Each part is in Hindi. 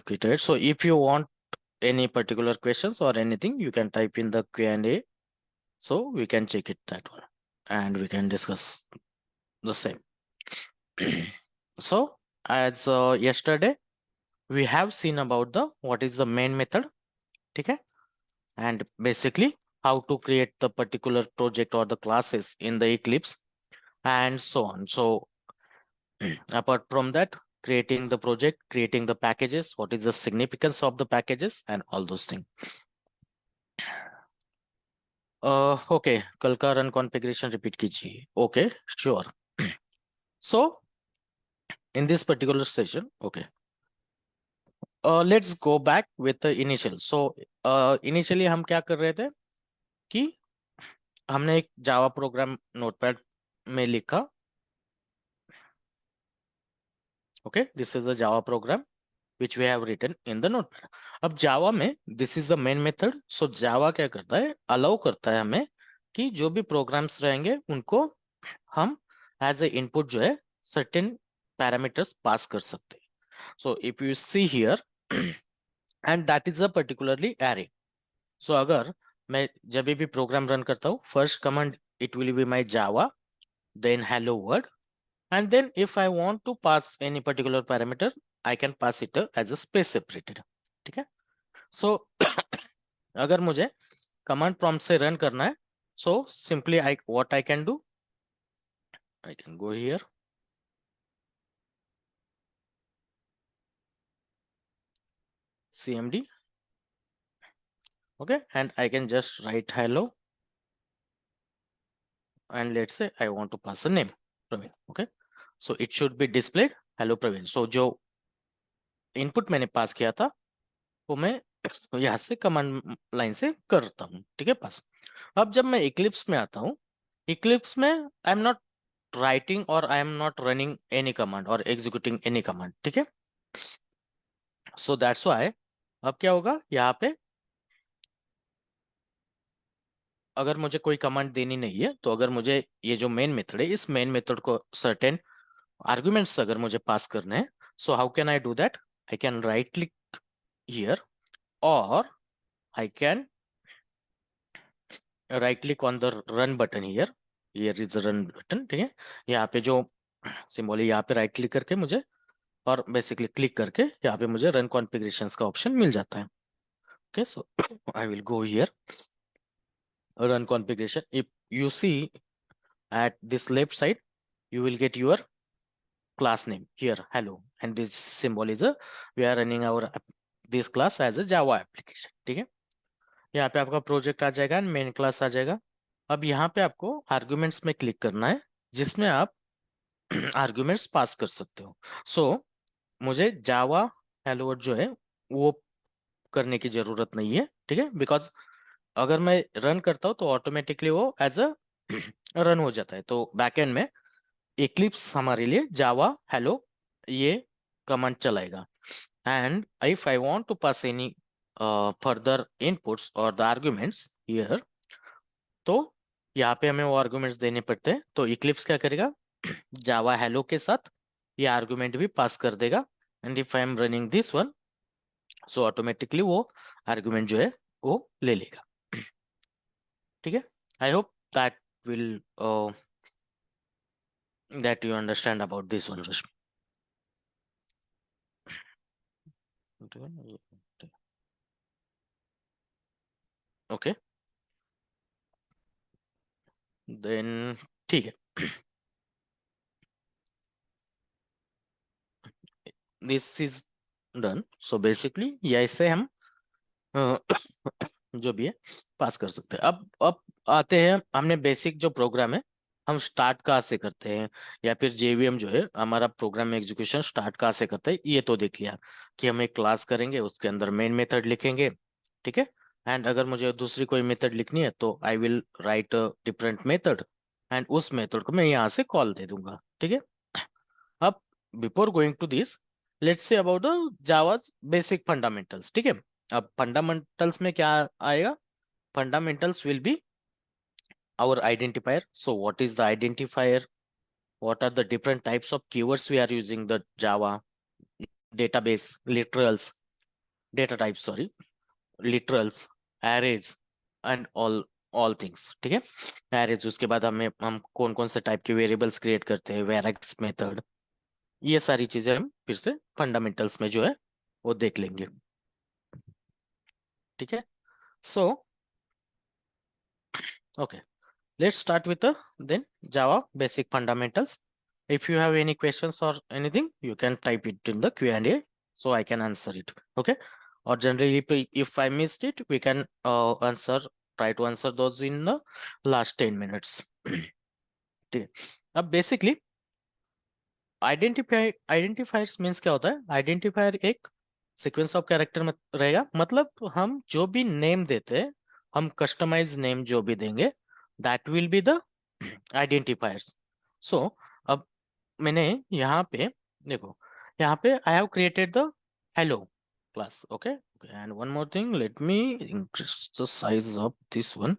executed. So if you want any particular questions or anything, you can type in the Q&A. So we can check it that one and we can discuss the same. So as yesterday, we have seen about the what is the main method, okay? And basically how to create the particular project or the classes in the Eclipse and so on. So apart from that, creating the project, creating the packages, what is the significance of the packages and all those things. Okay, कल का run configuration repeat कीजिए. Okay, sure. So in this particular session, okay, let's go back with the initial. So initially हम क्या कर रहे थे कि हमने एक जावा प्रोग्राम नोटपैड में लिखा. Okay, this is the Java program which we have written in the notepad. अब जावा में this is the main method. So जावा क्या करता है, अलाउ करता है हमें कि जो भी प्रोग्राम्स रहेंगे उनको हम एज ए इनपुट जो है certain parameters पास कर सकते हैं. So if you see here and that is a particularly array. So अगर मैं जब भी प्रोग्राम रन करता हूँ, first command it will be my Java, then hello world, and then if I want to pass any particular parameter, I can pass it as a space separated. ठीक है. So अगर मुझे कमांड प्रॉम्प्ट से रन करना है, so simply what I can do, I can go here, cmd, okay, and I can just write hello, and let's say I want to pass a name, Praveen. Okay, so it should be displayed hello Praveen. So जो इनपुट मैंने पास किया था वो मैं यहाँ से कमांड लाइन से करता हूँ. ठीक है पास. अब जब मैं इक्लिप्स में आता हूँ, इक्लिप्स में आई एम नॉट राइटिंग और आई am not running any command और एग्जीक्यूटिंग एनी कमांड. ठीक है. सो दैट्स व्हाई अब क्या होगा, यहाँ पे अगर मुझे कोई कमांड देनी नहीं है, तो अगर मुझे ये जो मेन मेथड है, इस मेन मेथड को सर्टेन आर्ग्यूमेंट्स अगर मुझे पास करने हैं, so how can I do that, I can right click here और I can right click on the run button here. Here is run button. ठीक है. यहाँ पे जो सिंबल है, यहाँ पे राइट क्लिक करके मुझे और बेसिकली क्लिक करके यहाँ पे मुझे रन कॉन्फ़िगरेशंस का ऑप्शन मिल जाता है. Okay, so I will go here, run configuration. If you see at this left side, you will get your class name here, hello, and this symbol is a we are running our this class as a Java application. ठीक है. यहाँ पे आपका प्रोजेक्ट आ जाएगा, मेन क्लास आ जाएगा. अब यहाँ पे आपको आर्ग्यूमेंट्स में क्लिक करना है, जिसमें आप आर्ग्यूमेंट्स पास कर सकते हो. सो मुझे जावा हेलो वर्ल्ड जो है वो करने की जरूरत नहीं है. ठीक है. बिकॉज अगर मैं रन करता हूँ तो ऑटोमेटिकली वो एज अ रन हो जाता है. तो बैकएंड में इक्लिप्स हमारे लिए जावा हेलो ये कमांड चलाएगा. And if I want to pass any further inputs और द आर्गुमेंट्स हियर, तो यहाँ पे हमें वो आर्गुमेंट्स देने पड़ते हैं. तो इक्लिप्स क्या करेगा, जावा हेलो के साथ ये आर्गुमेंट भी पास कर देगा. And if I am running this one, so automatically वो आर्गुमेंट जो है वो ले लेगा. ठीक है. I hope that will that you understand about this one, Rashmi. Okay, then ठीक है. This is done. So basically ये ऐसे हम जो भी है पास कर सकते हैं. अब आते हैं, हमने बेसिक जो प्रोग्राम है हम स्टार्ट कहाँ से करते हैं, या फिर जेवीएम जो है हमारा प्रोग्राम एग्जीक्यूशन स्टार्ट कहाँ से करते हैं, ये तो देख लिया कि हम एक क्लास करेंगे, उसके अंदर मेन मेथड लिखेंगे. ठीक है. एंड अगर मुझे दूसरी कोई मेथड लिखनी है तो I will write a different method and उस मेथड को मैं यहाँ से कॉल दे दूंगा. ठीक है. अब before going to this, let's say about the Java's basic fundamentals. ठीक है. अब फंडामेंटल्स में क्या आएगा, fundamentals will be our identifier. So what is the identifier, what are the different types of keywords we are using, the Java database literals, data type sorry, literals, arrays and all things, ठीक है। एरेज, उसके बाद हम कौन कौन से टाइप के वेरिएबल्स क्रिएट करते हैं, वेरएक्स मेथड, ये सारी चीजें हम फिर से फंडामेंटल्स में जो है वो देख लेंगे, ठीक है। So okay, let's start with the then Java basic fundamentals. If you have any questions or anything, you can type it in the Q&A so I can answer it. Okay. Or generally, if I missed it, we can try to answer those in the last 10 minutes. ठीक है। अब बेसिकली आइडेंटिफायर्स मीन्स क्या होता है? आइडेंटिफायर एक सीक्वेंस ऑफ कैरेक्टर में रहेगा, मतलब हम जो भी नेम देते हैं, हम कस्टमाइज नेम जो भी देंगे, that will be the identifiers. So अब मैंने यहाँ पे देखो, यहाँ पे I have created the hello class. Okay, and one more thing, let me increase the size of this one.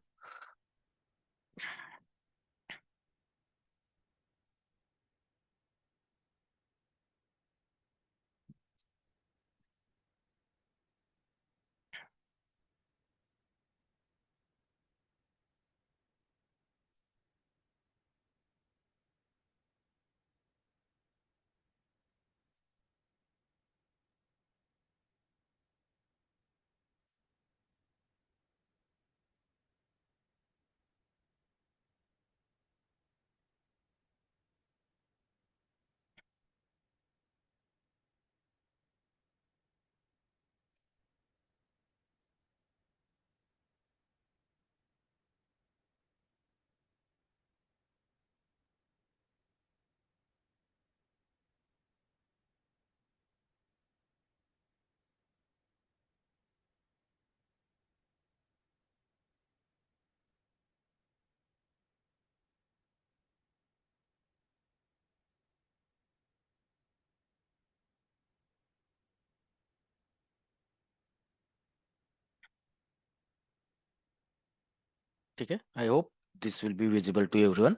ठीक है, I hope this will be visible to everyone.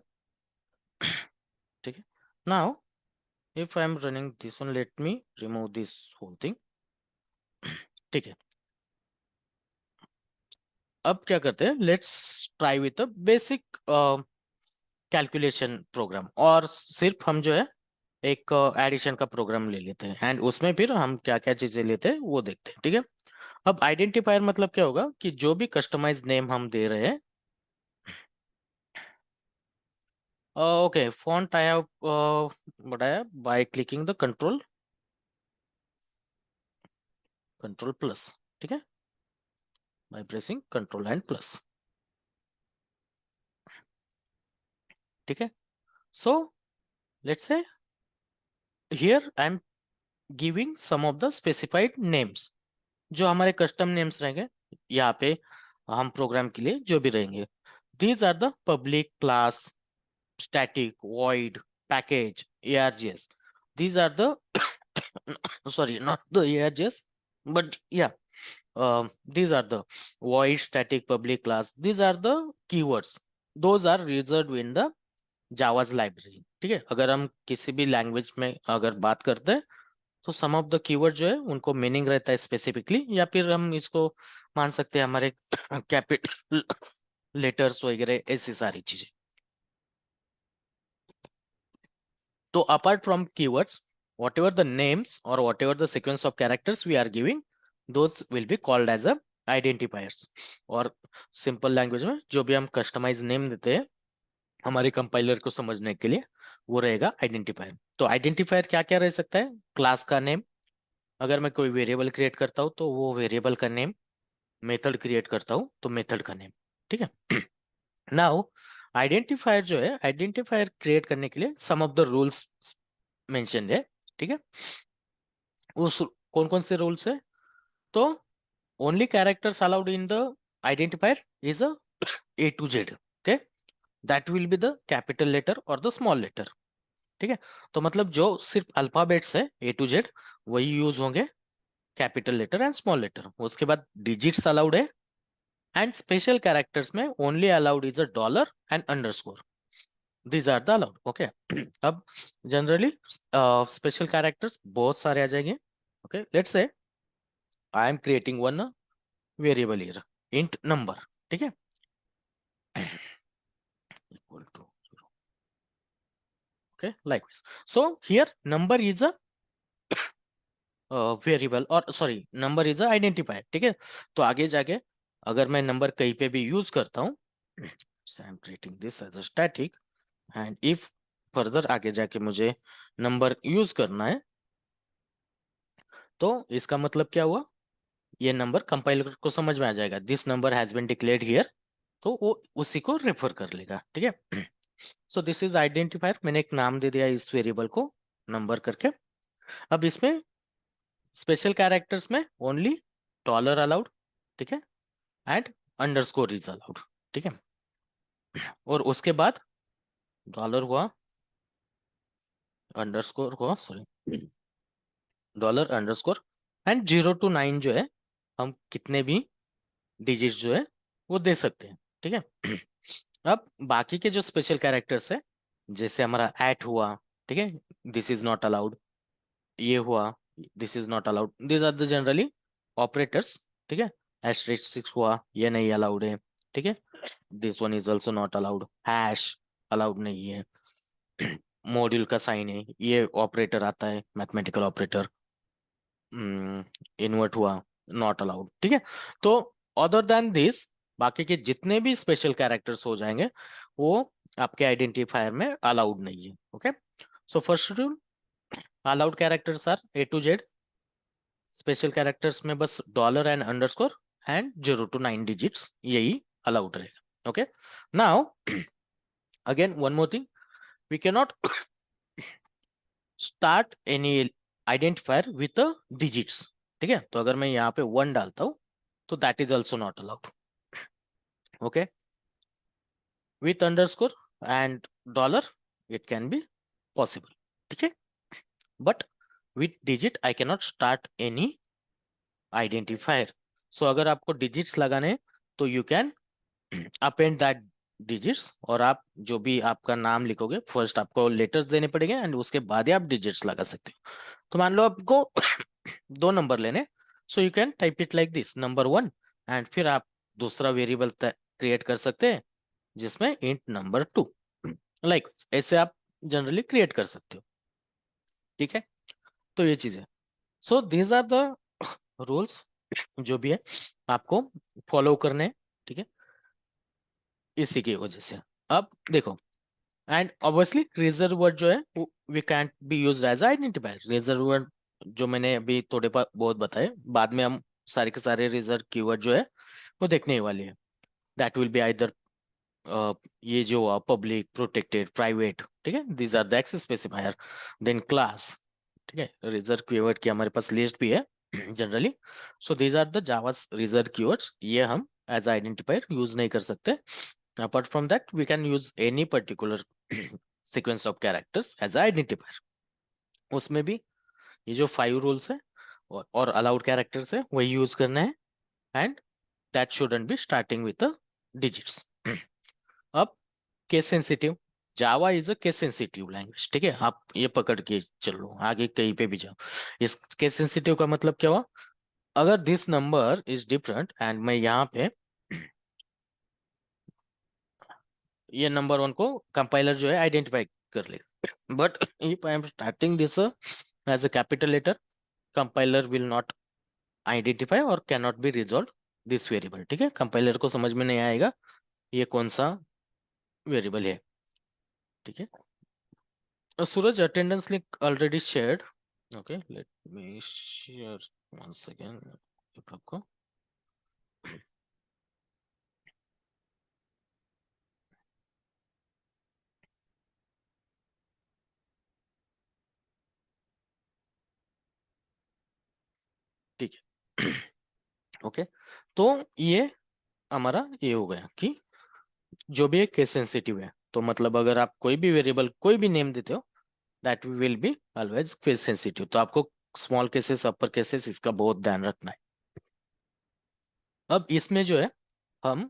ठीक है, now if I am running this one, let me remove this whole thing। ठीक है, अब क्या करते हैं, let's try with a basic calculation program, और सिर्फ हम जो है एक एडिशन का प्रोग्राम ले लेते हैं, एंड उसमें फिर हम क्या क्या चीजें लेते हैं वो देखते हैं, ठीक है। अब आइडेंटिफायर मतलब क्या होगा कि जो भी कस्टमाइज नेम हम दे रहे हैं, ओके, फॉन्ट आई हैव बढ़ाया by clicking the control plus, ठीक है, by pressing control and plus, ठीक है। So let's say here I am giving some of the specified names, जो हमारे कस्टम नेम्स रहेंगे यहाँ पे हम प्रोग्राम के लिए जो भी रहेंगे। These are the public, class, static, void, package, args। these are the sorry, not the args, but yeah, these are the void, static, public, class, these are the keywords, those are reserved in the Java's library, ठीक है। अगर हम किसी भी लैंग्वेज में अगर बात करते हैं, तो सम ऑफ द कीवर्ड जो है उनको मीनिंग रहता है स्पेसिफिकली, या फिर हम इसको मान सकते हैं हमारे कैपिटल लेटर्स वगैरह, ऐसी सारी चीजें। तो apart from keywords, whatever the names or whatever the sequence of characters we are giving, those will be called as a identifiers। और सिंपल लैंग्वेज में जो भी हम कस्टमाइज नेम देते हैं हमारे कंपाइलर को समझने के लिए, वो रहेगा आइडेंटिफायर। तो आइडेंटिफायर क्या क्या रह सकता है? क्लास का नेम, अगर मैं कोई वेरिएबल क्रिएट करता हूँ तो वो वेरिएबल का नेम, मेथड क्रिएट करता हूँ तो मेथड का नेम, ठीक है। नाउ आइडेंटिफायर जो है, आइडेंटिफायर क्रिएट करने के लिए सम ऑफ द रूल्स मेंशन है, ठीक है। उस कौन कौन से रूल्स है? तो only characters allowed in the identifier is a A to Z, okay, that will be the capital letter और द स्मॉल लेटर, ठीक है। तो मतलब जो सिर्फ अल्फाबेट्स है ए टू जेड, वही यूज होंगे, capital letter and small letter. उसके बाद डिजिट्स अलाउड है, एंड स्पेशल कैरेक्टर्स में only allowed is a dollar and underscore, these are the allowed, okay. अब जनरली स्पेशल कैरेक्टर्स बहुत सारे आ जाएंगे, okay. Let's say I am creating one variable here int number, ठीक है, equal to, okay, likewise. So here number is a variable, और sorry number is a identifier, ठीक है। तो आगे जाके अगर मैं नंबर कहीं पे भी यूज करता हूँ, I am treating this as a static, and if further आगे जाके मुझे नंबर यूज करना है, तो इसका मतलब क्या हुआ, ये नंबर कंपाइलर को समझ में आ जाएगा, this number has been declared here, तो वो उसी को रेफर कर लेगा, ठीक है। सो दिस इज आइडेंटिफायर, मैंने एक नाम दे दिया इस वेरिएबल को नंबर करके। अब इसमें स्पेशल कैरेक्टर्स में ओनली डॉलर अलाउड, ठीक है, एंड अंडरस्कोर इज अलाउड, ठीक है। और उसके बाद डॉलर हुआ, अंडरस्कोर हुआ, sorry, dollar underscore, and 0 to 9 जो है, हम कितने भी डिजिट जो है वो दे सकते हैं, ठीक है। अब बाकी के जो स्पेशल कैरेक्टर्स है, जैसे हमारा एट हुआ, ठीक है, दिस इज नॉट अलाउड, ये हुआ, this is not allowed, this are the generally operators, ठीक है। एस्टेरिस्क हुआ, ये नहीं अलाउड है, ठीक है, this one is also not allowed, hash allowed नहीं है, मॉड्यूल का साइन है, ये ऑपरेटर आता है मैथमेटिकल ऑपरेटर, इन्वर्ट हुआ, नॉट अलाउड, ठीक है। तो अदर देन दिस, बाकी के जितने भी स्पेशल कैरेक्टर्स हो जाएंगे वो आपके आइडेंटिफायर में अलाउड नहीं है, okay. So first rule, allowed characters are A to Z, special characters में बस dollar and underscore and 0 to 9 digits, यही अलाउड रहेगा, okay. Now again one more thing, we can not start any identifier with digits, ठीक है। तो अगर मैं यहाँ पे 1 डालता हूँ तो that is also not allowed, okay. With underscore and dollar it can be possible, ठीक है, but with digit I can not start any identifier. So अगर आपको डिजिट्स लगाने हैं तो you can append that digits, और आप जो भी आपका नाम लिखोगे फर्स्ट आपको लेटर्स देने पड़ेंगे एंड उसके बाद ही आप डिजिट्स लगा सकते हो। तो मान लो आपको 2 नंबर लेने, so you can type it like this, number 1, and फिर आप दूसरा वेरिएबल क्रिएट कर सकते हैं जिसमें इंट नंबर 2, लाइक ऐसे आप जनरली क्रिएट कर सकते हो, ठीक है। तो ये चीज है। So these are the rules जो भी है आपको फॉलो करने हैं, ठीक है, इसी की वजह से। अब देखो, एंड ऑब्वियसली रिजर्व वर्ड जो है we can't be used as identifier, reserve word जो मैंने अभी थोड़े बहुत बताए, बाद में हम सारे के सारे रिजर्व कीवर्ड जो है वो देखने ही वाले हैं। दैट विल बी आइदर ये जो पब्लिक, प्रोटेक्टेड, प्राइवेट, ठीक है, these are the access specifier, then class, ठीक है, रिजर्व कीवर्ड की हमारे पास लिस्ट भी है generally. So these are the Java reserve keywords, ये हम एज आइडेंटिफायर यूज नहीं कर सकते। Apart from that we can use any particular sequence of characters as identifier. उसमें भी ये जो 5 रूल्स है और अलाउड कैरेक्टर्स है वही यूज करना है, and that shouldn't be starting with the digits. अब case sensitive, Java is a case sensitive language, ठीक है, आप ये पकड़ के चलो आगे कहीं पे भी जाओ। इस केस सेंसिटिव का मतलब क्या हुआ, अगर this number is different and मैं यहाँ पे ये नंबर 1 को कंपाइलर जो है आइडेंटिफाई कर ले, but if I am starting this as a capital letter, compiler will not identify और can not be resolve this variable, ठीक है, कंपाइलर को समझ में नहीं आएगा ये कौन सा वेरिएबल है, ठीक है। Suraj, attendance link already shared. Okay, let me share once again. आपको ठीक है। ओके, तो ये हमारा ये हो गया कि जो भी एक केस सेंसिटिव है, तो मतलब अगर आप कोई भी वेरिएबल कोई भी नेम देते हो that will be always case sensitive, तो आपको स्मॉल केसेस, अपर केसेस, इसका बहुत ध्यान रखना है। अब इसमें जो है हम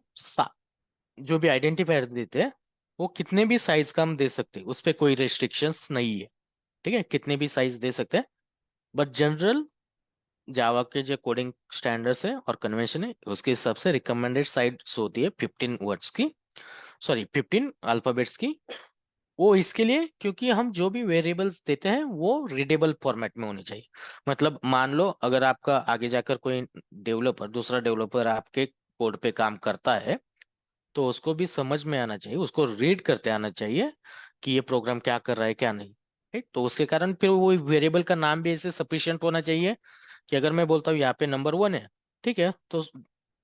जो भी आइडेंटिफायर देते हैं वो कितने भी साइज का हम दे सकते हैं, उस पर कोई रेस्ट्रिक्शंस नहीं है, ठीक है, कितने भी साइज दे सकते हैं, बट जनरल जावा के जो कोडिंग स्टैंडर्ड्स है और कन्वेंशन है उसके हिसाब से रिकमेंडेड साइज होती है 15 वर्ड्स की, सॉरी 15 अल्फाबेट्स की। वो इसके लिए क्योंकि हम जो भी वेरिएबल्स देते हैं वो रीडेबल फॉर्मेट में होनी चाहिए। मतलब मान लो अगर आपका आगे जाकर कोई डेवलपर, दूसरा डेवलपर आपके कोड पे काम करता है तो उसको भी समझ में आना चाहिए, उसको रीड करते आना चाहिए कि ये प्रोग्राम क्या कर रहा है क्या नहीं। ठीक, तो उसके कारण फिर वो वेरिएबल का नाम भी ऐसे सफिशिएंट होना चाहिए कि अगर मैं बोलता हूँ यहाँ पे नंबर 1 है, ठीक है, तो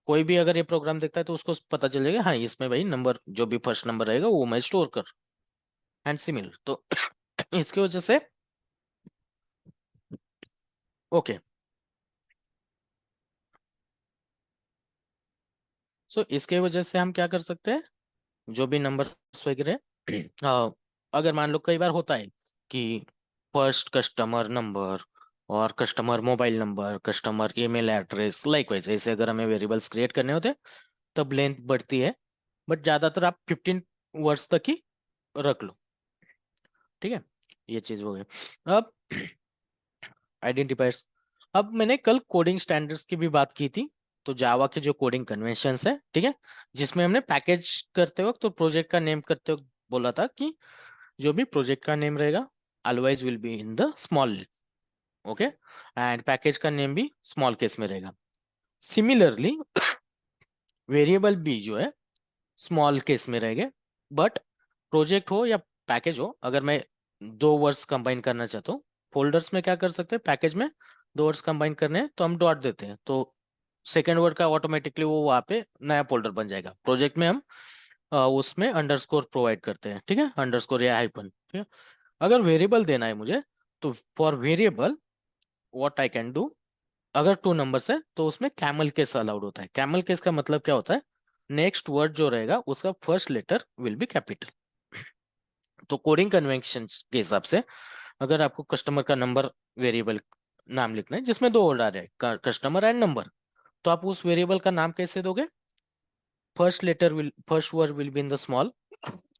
कोई भी अगर ये प्रोग्राम देखता है तो उसको पता चल जाएगा हाँ इसमें भाई नंबर जो भी फर्स्ट नंबर रहेगा वो मैं स्टोर कर, एंड सिमिलर। तो इसकी वजह से ओके, सो इसके वजह से हम क्या कर सकते हैं, जो भी नंबर्स वगैरह अगर मान लो कई बार होता है कि फर्स्ट कस्टमर नंबर और customer mobile number, customer email address, likewise ऐसे अगर हमें वेरिएबल्स क्रिएट करने होते हैं तब लेंथ बढ़ती है। बट ज्यादातर आप 15 वर्ड्स तक ही रख लो। ठीक है, ये चीज हो गई। अब आइडेंटिफायर्स, अब मैंने कल कोडिंग स्टैंडर्ड्स की भी बात की थी। तो जावा के जो कोडिंग कन्वेंशंस है, ठीक है, जिसमें हमने पैकेज करते वक्त तो प्रोजेक्ट का नेम करते वक्त बोला था कि जो भी प्रोजेक्ट का नेम रहेगा always will be in the small, okay, and package का नेम भी स्मॉल केस में रहेगा। सिमिलरली वेरिएबल भी जो है स्मॉल केस में रहेंगे। बट प्रोजेक्ट हो या पैकेज हो, अगर मैं दो वर्ड्स कंबाइन करना चाहता हूँ, फोल्डर्स में क्या कर सकते हैं, पैकेज में दो वर्ड्स कंबाइन करने हैं तो हम डॉट देते हैं, तो सेकेंड वर्ड का ऑटोमेटिकली वो वहाँ पे नया फोल्डर बन जाएगा। प्रोजेक्ट में हम उसमें अंडरस्कोर प्रोवाइड करते हैं, ठीक है, अंडरस्कोर या हाइपन, ठीक है। अगर वेरिएबल देना है मुझे तो for variable what I can do, अगर टू नंबर्स है तो उसमें कैमल केस अलाउड होता है। कैमल केस का मतलब क्या होता है, नेक्स्ट वर्ड जो रहेगा उसका first letter will be capital. तो कोडिंग कन्वेंशन के हिसाब से अगर आपको कस्टमर का नंबर वेरिएबल नाम लिखना है जिसमें दो वर्ड आ रहे हैं कस्टमर एंड नंबर, तो आप उस वेरिएबल का नाम कैसे दोगे, first word will be in the small,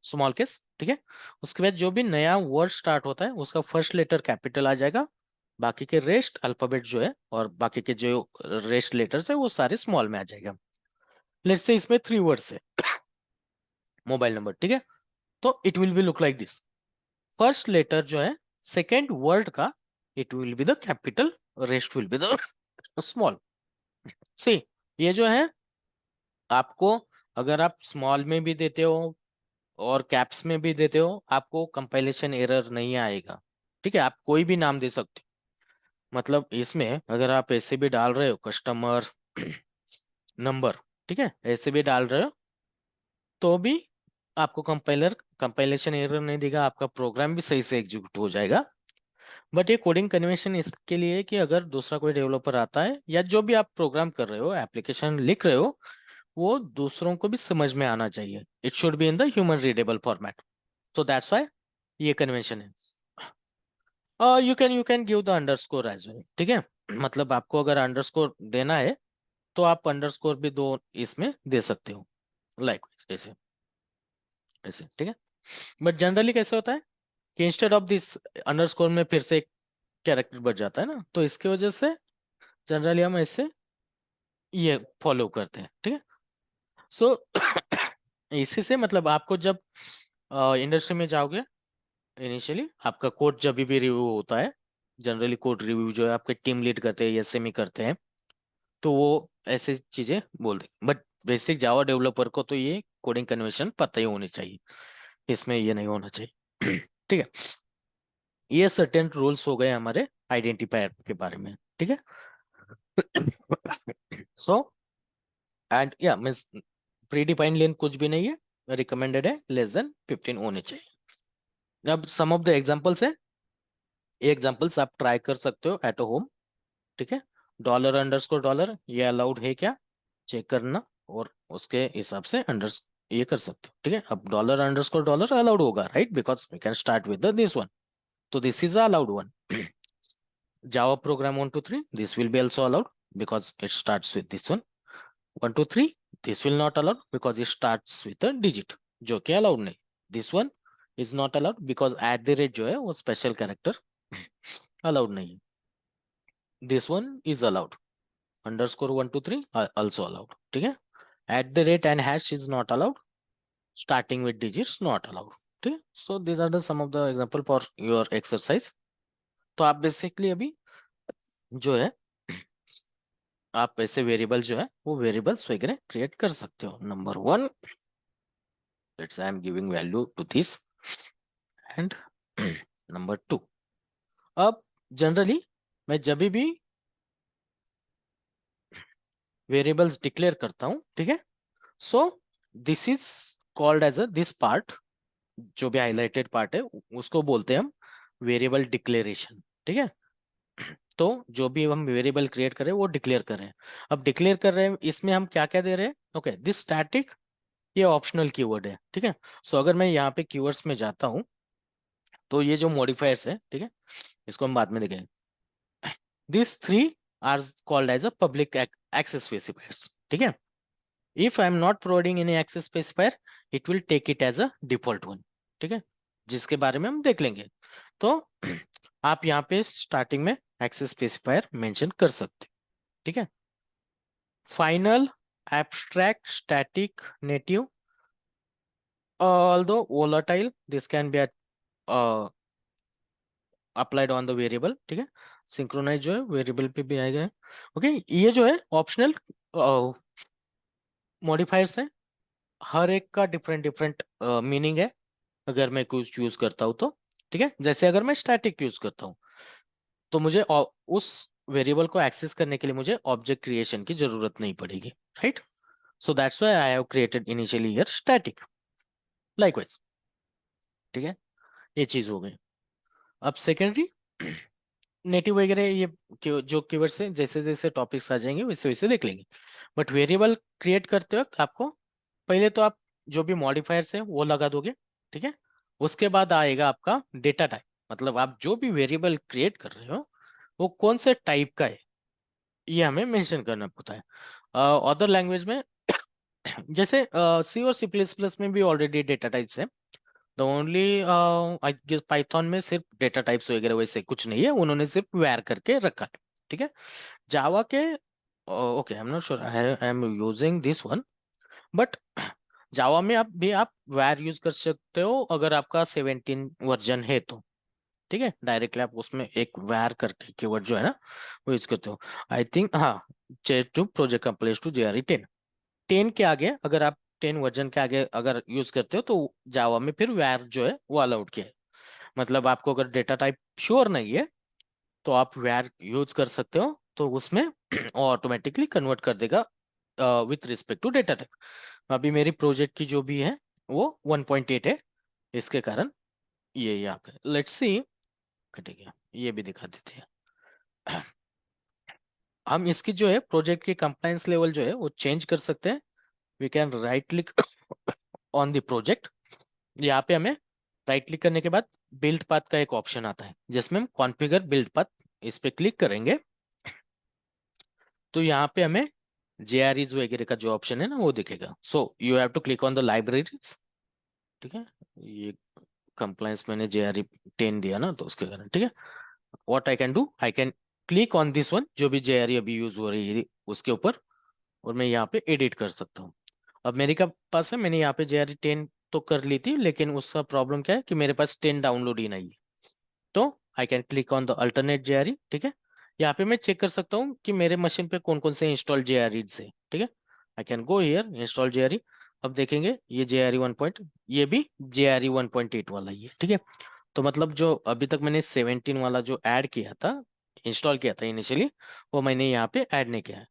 small case, ठीक है। उसके बाद जो भी नया वर्ड स्टार्ट होता है उसका फर्स्ट लेटर कैपिटल आ जाएगा, बाकी के रेस्ट अल्फाबेट जो है और बाकी के जो रेस्ट लेटर्स है वो सारे स्मॉल में आ जाएगा। लेट्स से इसमें 3 वर्ड्स है, मोबाइल नंबर, ठीक है, तो it will be look like this. First letter जो है सेकेंड वर्ड का it will be the capital, rest will be the small. See, ये जो है आपको अगर आप स्मॉल में भी देते हो और कैप्स में भी देते हो आपको कंपाइलेशन एरर नहीं आएगा। ठीक है, आप कोई भी नाम दे सकते हो। मतलब इसमें अगर आप ऐसे भी डाल रहे हो कस्टमर नंबर, ठीक है, ऐसे भी डाल रहे हो तो भी आपको कंपाइलेशन एरर नहीं देगा, आपका प्रोग्राम भी सही से एग्जीक्यूट हो जाएगा। बट ये कोडिंग कन्वेंशन इसके लिए है कि अगर दूसरा कोई डेवलपर आता है या जो भी आप प्रोग्राम कर रहे हो, एप्लीकेशन लिख रहे हो, वो दूसरों को भी समझ में आना चाहिए। It should be in the human readable format, so that's why ये कन्वेंशन है। You can give the underscore as well, ठीक है। मतलब आपको अगर अंडरस्कोर देना है तो आप अंडरस्कोर भी दो इसमें दे सकते हो, लाइक ऐसे ऐसे, ठीक है। बट जनरली कैसे होता है कि इंस्टेड ऑफ दिस अंडरस्कोर में फिर से एक कैरेक्टर बढ़ जाता है ना, तो इसकी वजह से जनरली हम ऐसे ये फॉलो करते हैं, ठीक है। सो इसी से मतलब आपको जब इंडस्ट्री में जाओगे, इनिशियली आपका कोड जब भी रिव्यू होता है, जनरली कोड रिव्यू जो है आपके टीम लीड करते हैं या सेमी करते हैं, तो वो ऐसे चीजें बोल दें। बट बेसिक जावा डेवलपर को तो ये कोडिंग कन्वेंशन पता ही होनी चाहिए, इसमें ये नहीं होना चाहिए। ठीक है, ये सर्टेन रूल्स हो गए हमारे आइडेंटिफायर के बारे में, ठीक है। सो एंड या मींस प्री डिफाइंड लेन कुछ भी नहीं है, रिकमेंडेड है लेस देन 15 होने चाहिए। अब सम ऑफ द एग्जांपल्स है, ये एग्जांपल्स आप ट्राई कर सकते हो एट होम, ठीक है। डॉलर अंडरस्कोर डॉलर ये अलाउड है क्या चेक करना, और उसके हिसाब से अंडर ये कर सकते हो, ठीक है। अब डॉलर अंडरस्कोर डॉलर अलाउड होगा, right, because we can start with this one, तो this is allowed one. Java program 1 to 3, this will be also allowed because it starts with this one. 1 to 3, this will not allowed because it starts with a digit, जो कि allowed नहीं। This one is not allowed because at the rate जो है वो special character allowed नहीं है। This one is allowed, underscore 1 2 3 also allowed, ठीक है। At the rate and hash is not allowed, starting with digits not allowed, ठीक है। So these are the some of the example for your exercise. तो आप बेसिकली अभी जो है आप ऐसे वेरिएबल जो है वो वेरिएबल्स वगैरह क्रिएट कर सकते हो। Number 1, let's I am giving value to this and number 2। अब जनरली मैं जब भी वेरिएबल्स डिक्लेयर करता हूं, ठीक है, so this is called as a this part, जो भी हाईलाइटेड पार्ट है उसको बोलते हैं हम वेरिएबल डिक्लेरेशन, ठीक है। तो जो भी हम वेरिएबल क्रिएट कर रहे हैं वो डिक्लेयर कर रहे हैं। अब डिक्लेयर कर रहे हैं इसमें हम क्या क्या दे रहे हैं, ओके, दिस स्टैटिक ये ऑप्शनल कीवर्ड है, ठीक है। सो अगर मैं यहाँ पे कीवर्ड्स में जाता हूँ तो ये जो मॉडिफायर्स है, ठीक है, इसको हम बाद में देखेंगे। This three are called as a public access specifiers, ठीक है। If I am not providing any access specifier it will take it as a default one, ठीक है, जिसके बारे में हम देख लेंगे। तो आप यहाँ पे स्टार्टिंग में एक्सेस स्पेसिफायर मेंशन कर सकते हैं, ठीक है। Final, abstract, static, native, although volatile this can be applied on the variable, ठीक है। सिंक्रोनाइज जो है वेरिएबल पे भी आएगा, ओके। ये जो है ऑप्शनल मॉडिफायर्स है, हर एक का डिफरेंट डिफरेंट मीनिंग है अगर मैं कुछ चूज करता हूँ तो, ठीक है। जैसे अगर मैं स्टैटिक यूज करता हूँ तो मुझे उस वेरिएबल को एक्सेस करने के लिए मुझे ऑब्जेक्ट क्रिएशन की जरूरत नहीं पड़ेगी, right. So that's why I have created initially here static, likewise, ठीक है। ये चीज हो गई। अब सेकेंडरी नेटिव वगैरह ये जो कीवर्ड्स हैं जैसे जैसे टॉपिक्स आ जाएंगे वैसे वैसे देख लेंगे। बट वेरिएबल क्रिएट करते वक्त आपको पहले तो आप जो भी मॉडिफायर्स है वो लगा दोगे, ठीक है। उसके बाद आएगा आपका डेटा टाइप, मतलब आप जो भी वेरिएबल क्रिएट कर रहे हो वो कौन से टाइप का है ये हमें मेंशन करना पड़ता है। अदर लैंग्वेज में जैसे सी और सी प्लस प्लस में भी ऑलरेडी डेटा टाइप्स है। The only I guess Python में सिर्फ डेटा टाइप्स वगैरह वैसे कुछ नहीं है, उन्होंने सिर्फ वेर करके रखा है, ठीक है। जावा के okay I am not sure I am using this one, but Java में आप वेर यूज कर सकते हो अगर आपका 17 वर्जन है तो, ठीक है। डायरेक्टली आप उसमें एक वेर करके कीवर्ड जो है ना वो यूज करते हो। आई थिंक हाँ, check to project complete to JRE 10, 10 के आगे अगर आप 10 वर्जन के आगे अगर यूज करते हो तो जावा में फिर वेर जो है वो अलाउड किया है। मतलब आपको अगर डेटा टाइप श्योर नहीं है तो आप वेर यूज कर सकते हो, तो उसमें ऑटोमेटिकली कन्वर्ट कर देगा with respect to data type. अभी मेरी प्रोजेक्ट की जो भी है वो 1.8 है, इसके कारण ये यहाँ पे लेट्स सी, ठीक है, ये भी दिखा देते हैं। हम इसकी जो है प्रोजेक्ट की कंप्लायंस लेवल जो है वो चेंज कर सकते हैं। We can right click on the project, यहाँ पे हमें राइट क्लिक करने के बाद बिल्ड पाथ का एक ऑप्शन आता है जिसमें हम कॉन्फ़िगर बिल्ड पाथ, इस पे क्लिक करेंगे तो यहाँ पे हमें JREs वगैरह का जो ऑप्शन है ना वो दिखेगा। So you have to click on the libraries, ठीक है। ये कंप्लायंस मैंने JRE 10 दिया ना तो उसके कारण, ठीक है। What I can do, I can click on this one जो भी JRE अभी यूज हो रही है उसके ऊपर, और मैं यहाँ पे एडिट कर सकता हूँ। अब मेरे का पास है, मैंने यहाँ पे JRE 10 तो कर ली थी, लेकिन उसका प्रॉब्लम क्या है कि मेरे पास 10 डाउनलोड ही नहीं है। तो I can click on the alternate JRE, ठीक है। यहाँ पे मैं चेक कर सकता हूँ कि मेरे मशीन पे कौन कौन से इंस्टॉल JREs है, ठीक है। I can go here install JRE। अब देखेंगे ये JRE 1 पॉइंट, ये भी JRE 1.8 वाला ही है, ठीक है। तो मतलब जो अभी तक मैंने 17 वाला जो ऐड किया था, इंस्टॉल किया था इनिशियली, वो मैंने यहाँ पे ऐड नहीं किया है।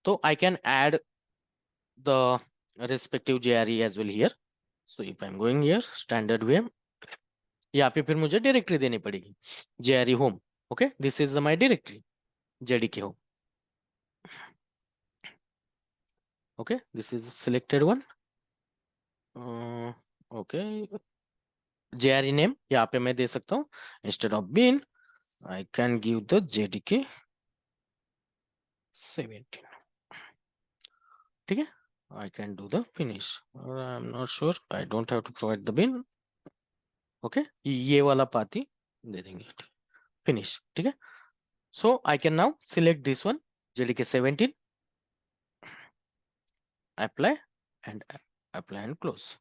तो I can add the respective JRE as well here. So if I'm going here, standard way, यहाँ पे फिर मुझे डायरेक्टरी देनी पड़ेगी JRE home. Okay, this is my directory JDK home. Okay, this is selected one. Okay, JRE name यहाँ पे मैं दे सकता हूँ, instead of bin I can give the JDK 17, ठीक है। I can do the finish. I'm not sure, I don't have to provide the bin. Okay, ये वाला पाती दे देंगे, फिनिश, ठीक है। So I can now select this one, JDK 17, apply and close.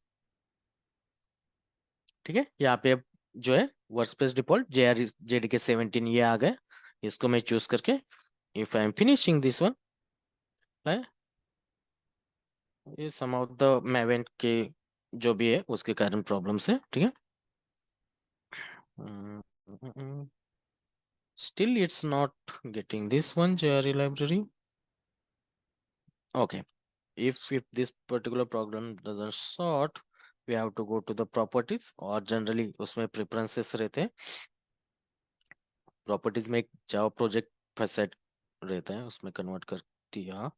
ठीक है, यहाँ पे अब जो है वर्कस्पेस डिफॉल्ट JDK 17 ये आ गए. इसको मैं चूज करके if I M finishing this one, ये सम ऑफ द Maven के जो भी है उसके कारण प्रॉब्लम्स है. ठीक है, still it's not getting this one JRE library. Okay, if this particular program doesn't sort, we have to go to the properties, और generally उसमें preferences रहते हैं. प्रॉपर्टीज में एक जावा प्रोजेक्ट फैसेट रहता है, उसमें कन्वर्ट कर दिया.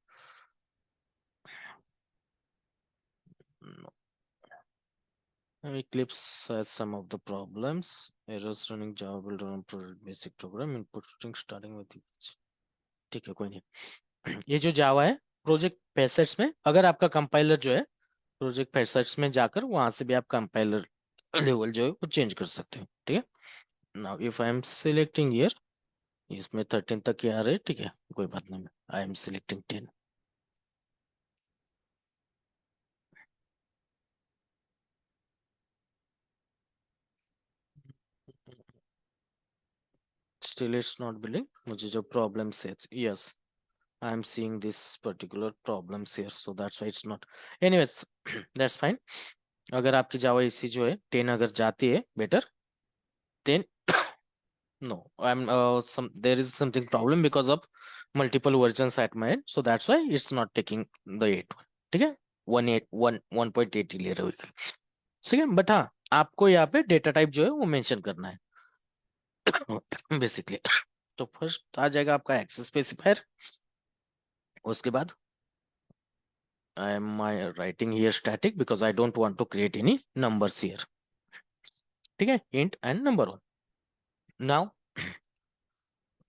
Eclipse has some of the problems. Errors running Java builder on basic program inputting starting with each. ठीक है, कोई नहीं. ये जो जावा है प्रोजेक्ट फैसेट्स में, अगर आपका कंपाइलर जो है प्रोजेक्ट फैसेट्स में जाकर वहां से भी आप कंपाइलर लेवल जो है वो चेंज कर सकते हो. ठीक है, now if I M selecting here, इसमें 13 तक ही आ रहे. ठीक है, कोई बात नहीं, I am selecting 10. Still it's not building. मुझे जो problems है, yes, I am seeing this particular problems here, so that's why it's not. Anyways, that's fine. अगर आपकी जावा इसी जो है 10 अगर जाती है better, then no, there is something problem because of multiple versions at my end, so that's why it's not taking the 8 one. ठीक है, 1.80 ले रहे हो. ठीक है, बट हाँ आपको यहाँ पे डेटा टाइप जो है वो मेंशन करना है बेसिकली. तो फर्स्ट आ जाएगा आपका एक्सेस स्पेसिफायर. उसके बाद I am writing here static because I don't want to create any numbers here. ठीक है, int and number one. Now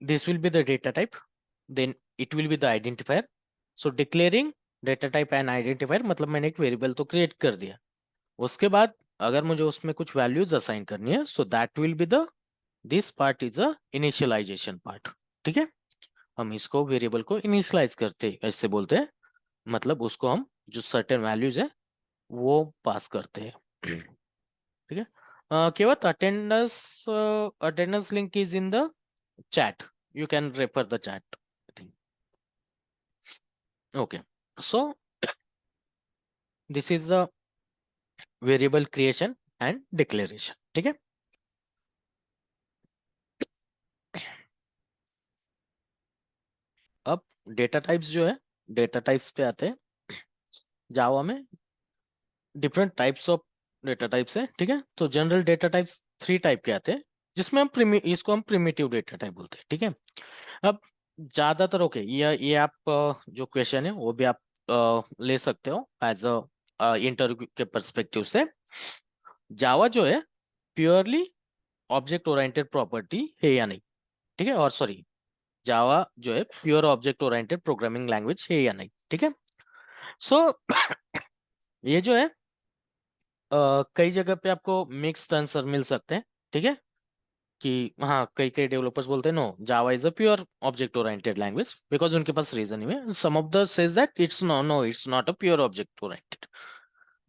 this will be the data type, then it will be the identifier. So declaring data type and identifier मतलब मैंने एक वेरिएबल तो क्रिएट कर दिया. उसके बाद अगर मुझे उसमें कुछ वैल्यूज असाइन करनी है, so that will be the this part is a initialization part. ठीक है, हम इसको वेरिएबल को इनिशियलाइज करते ऐसे बोलते हैं, मतलब उसको हम जो सर्टेन वैल्यूज है वो पास करते हैं. ठीक है, केवल attendance link is in the chat. You can refer the chat, I think. Okay, so this is the variable creation and declaration. ठीक है, अब डेटा टाइप्स जो है, डेटा टाइप्स पे आते हैं. जावा में different types of data types है. ठीक है, तो जनरल डेटा टाइप्स 3 टाइप के आते हैं, जिसमें हम इसको हम प्रिमिटिव डेटा टाइप बोलते हैं. ठीक है, अब ज्यादातर ओके ये आप जो क्वेश्चन है वो भी आप ले सकते हो एज अ इंटरव्यू के पर्सपेक्टिव से. जावा जो है प्योरली ऑब्जेक्ट ओरिएंटेड प्रॉपर्टी है या नहीं. ठीक है, और सॉरी, जावा जो है pure object oriented programming language है या नहीं. ठीक है, सो ये जो है कई जगह पे आपको मिक्स्ड आंसर मिल सकते हैं. ठीक है, कि हाँ कई कई डेवलपर्स बोलते हैं no Java is a pure object oriented language because उनके पास रीजन ही है. Some of the says that it's no it's not a pure object oriented.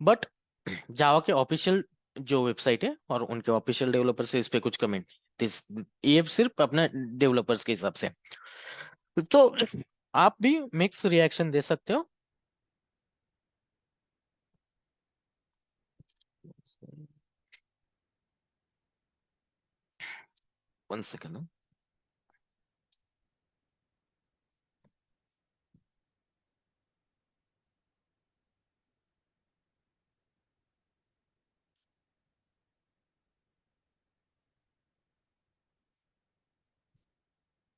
But Java के ऑफिशियल जो वेबसाइट है और उनके ऑफिशियल डेवलपर से इस पे कुछ कमेंट, दिस ये सिर्फ अपने डेवलपर्स के हिसाब से. तो आप भी मिक्स रिएक्शन दे सकते हो. One second.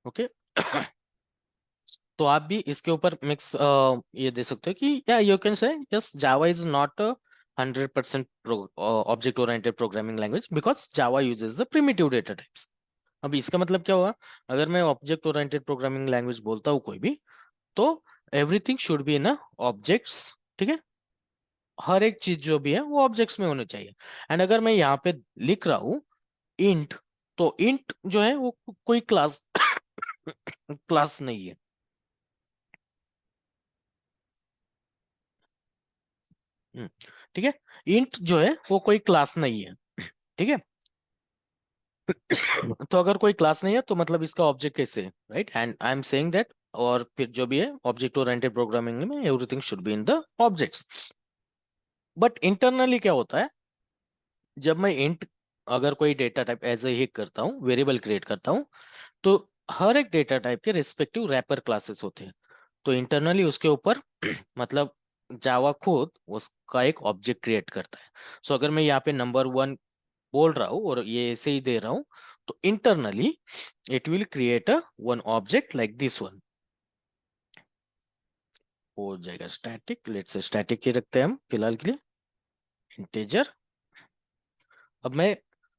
ओके, तो आप भी इसके ऊपर मिक्स ये दे सकते हो कि या you can say yes Java is not 100% object oriented programming language because Java uses the primitive data types. अब इसका मतलब क्या हुआ, अगर मैं ऑब्जेक्ट ओरिएंटेड प्रोग्रामिंग लैंग्वेज बोलता हूँ कोई भी, तो everything should be in objects. ठीक है, हर एक चीज जो भी है वो ऑब्जेक्ट्स में होनी चाहिए. एंड अगर मैं यहाँ पे लिख रहा हूँ इंट, तो इंट जो है वो कोई क्लास क्लास नहीं है। हम्म, ठीक है। इंट जो है वो कोई क्लास नहीं है, ठीक है। तो अगर कोई क्लास नहीं है तो मतलब इसका ऑब्जेक्ट कैसे है, right? And I am saying that, और फिर जो भी है ऑब्जेक्ट ओरिएंटेड प्रोग्रामिंग में everything should be in the objects. But internally क्या होता है, जब मैं इंट, अगर कोई डेटा टाइप एज ए करता हूँ, वेरिएबल क्रिएट करता हूँ, तो हर एक डेटा टाइप के रिस्पेक्टिव रैपर क्लासेस होते हैं। तो इंटरनली उसके ऊपर मतलब जावा खुद उसका एक ऑब्जेक्ट क्रिएट करता है। सो अगर मैं यहाँ पे नंबर 1 बोल रहा हूँ और ये ऐसे ही दे रहा हूँ, तो internally it will create a one object like this one. हो जाएगा स्टैटिक, लेट्स से स्टैटिक ही रखते हैं हम फिलहाल के लिए, इंटीजर। अब मैं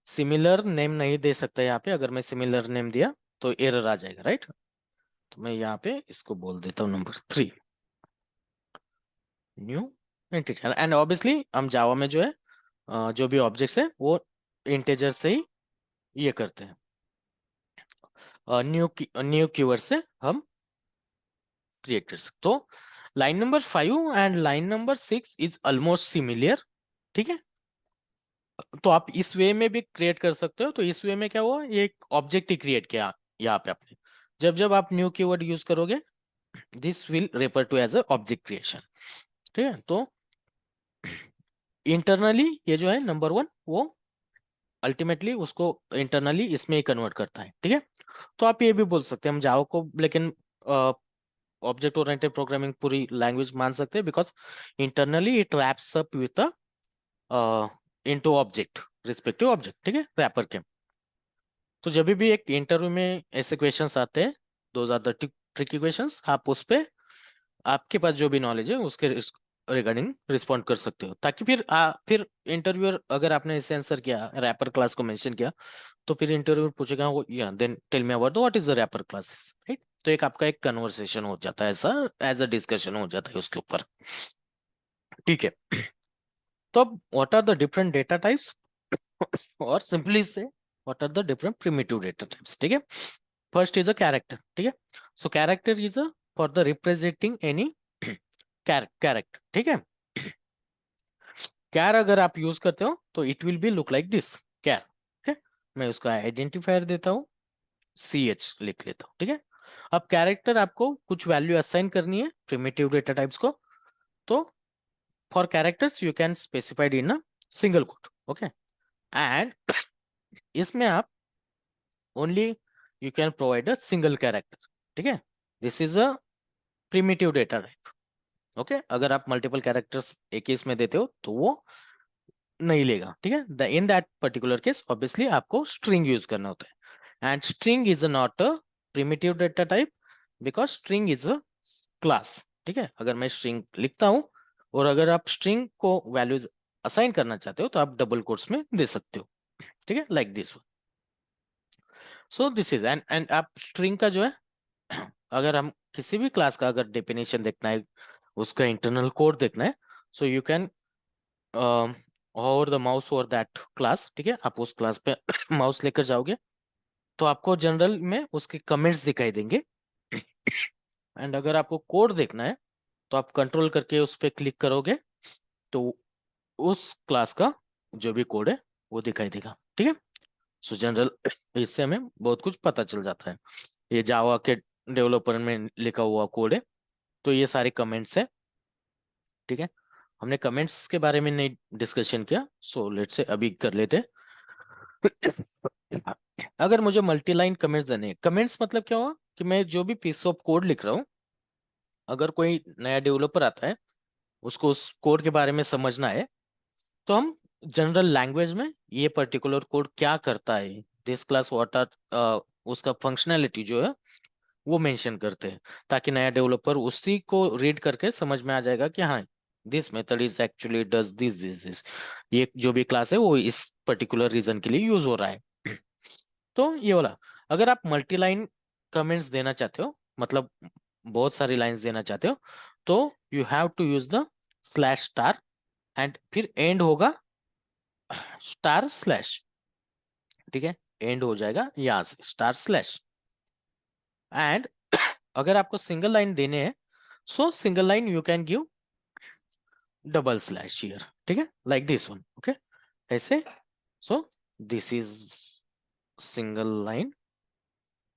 सिमिलर नेम नहीं दे सकता यहाँ पे, अगर मैं सिमिलर नेम दिया तो एरर आ जाएगा, राइट? तो मैं यहाँ पे इसको बोल देता हूँ number 3, new integer. And obviously हम जावा में जो है जो भी ऑब्जेक्ट्स है वो इंटीजर से ही ये करते हैं, न्यू कीवर्ड से हम क्रिएट कर सकते। तो line number 5 and line number 6 is almost similar, ठीक है। तो आप इस वे में भी क्रिएट कर सकते हो। तो इस वे में क्या हुआ, ये एक ऑब्जेक्ट ही क्रिएट किया यहाँ पे आपने। जब जब आप न्यू कीवर्ड यूज करोगे, this will refer to as a object creation, ठीक है। तो इंटरनली ये जो है नंबर 1 वो अल्टीमेटली उसको इंटरनली इसमें ही कन्वर्ट करता है, ठीक है। तो आप ये भी बोल सकते हैं हम जावा को लेकिन ऑब्जेक्ट ओरिएंटेड प्रोग्रामिंग पूरी लैंग्वेज मान सकते हैं, because internally it wraps up with into object, respective object, ठीक है, रैपर के। तो जब भी एक इंटरव्यू में ऐसे क्वेश्चंस आते हैं, those are the tricky questions, आप उस पे आपके पास जो भी नॉलेज है उसके रिगार्डिंग रिस्पॉन्ड कर सकते हो, ताकि फिर इंटरव्यूअर, अगर आपने इससे आंसर किया, रैपर क्लास को मेंशन किया, तो फिर इंटरव्यूअर पूछेगा वो, या then tell me about what is the wrapper classes, right? तो एक आपका एक कन्वर्सेशन हो जाता है, ऐसा एज अ डिस्कशन हो जाता है उसके ऊपर, ठीक है। तो अब what are the different data types, और simply say what are the different primitive data types, ठीक है। फर्स्ट इज अ कैरेक्टर, ठीक है। So character is a for the representing any character, ठीक है। कैर अगर आप यूज करते हो तो it will be look like this, char, ठीक है। मैं उसका आइडेंटिफायर देता हूँ, CH लिख लेता हूँ, ठीक है। अब कैरेक्टर आपको कुछ वैल्यू असाइन करनी है प्रिमिटिव डेटा टाइप्स को, तो for characters you can specified in a single quote, okay. And इसमें आप only you can provide a single character, ठीक है। This is a primitive data type, okay. अगर आप मल्टीपल कैरेक्टर्स एक ही इसमें देते हो तो वो नहीं लेगा, ठीक है। In that particular case obviously आपको स्ट्रिंग यूज करना होता है, and string is not a primitive data type, because string is a class, ठीक है। अगर मैं स्ट्रिंग लिखता हूं और अगर आप स्ट्रिंग को वैल्यूज असाइन करना चाहते हो तो आप डबल कोट्स में दे सकते हो, ठीक है, like this one. So this is and आप स्ट्रिंग का जो है अगर हम किसी भी क्लास का अगर डेफिनेशन देखना है, उसका इंटरनल कोड देखना है, सो यू कैन और द माउस और दैट क्लास, ठीक है। आप उस क्लास पे माउस लेकर जाओगे तो आपको जनरल में उसके कमेंट्स दिखाई देंगे। एंड अगर आपको कोड देखना है तो आप कंट्रोल करके उस पर क्लिक करोगे तो उस क्लास का जो भी कोड है वो दिखाई देगा, ठीक है। सो जनरल इससे हमें बहुत कुछ पता चल जाता है। ये जावा के डेवलपर में लिखा हुआ कोड है, तो ये सारे कमेंट्स है, ठीक है। हमने कमेंट्स के बारे में नहीं डिस्कशन किया, सो लेट्स से अभी कर लेते हैं। अगर मुझे मल्टी लाइन कमेंट्स देने हैं, कमेंट्स मतलब क्या हुआ कि मैं जो भी पीस ऑफ कोड लिख रहा हूँ, अगर कोई नया डेवलपर आता है, उसको उस कोड के बारे में समझना है, तो हम जनरल लैंग्वेज में ये पर्टिकुलर कोड क्या करता है, दिस क्लास व्हाट आर, उसका फंक्शनैलिटी जो है वो मेंशन करते हैं, ताकि नया डेवलपर उसी को रीड करके समझ में आ जाएगा कि हाँ, this method is actually does this, ये जो भी क्लास है वो इस पर्टिकुलर रीजन के लिए यूज हो रहा है। तो ये वाला, अगर आप मल्टी लाइन कमेंट्स देना चाहते हो, मतलब बहुत सारी लाइंस देना चाहते हो, तो you have to use the slash star, and फिर एंड होगा स्टार स्लैश, ठीक है। एंड हो जाएगा यहाँ से स्टार स्लैश, एंड अगर आपको सिंगल लाइन देने हैं, सो single line you can give double slash here, ठीक है, लाइक दिस वन, ओके, ऐसे. सो this is single line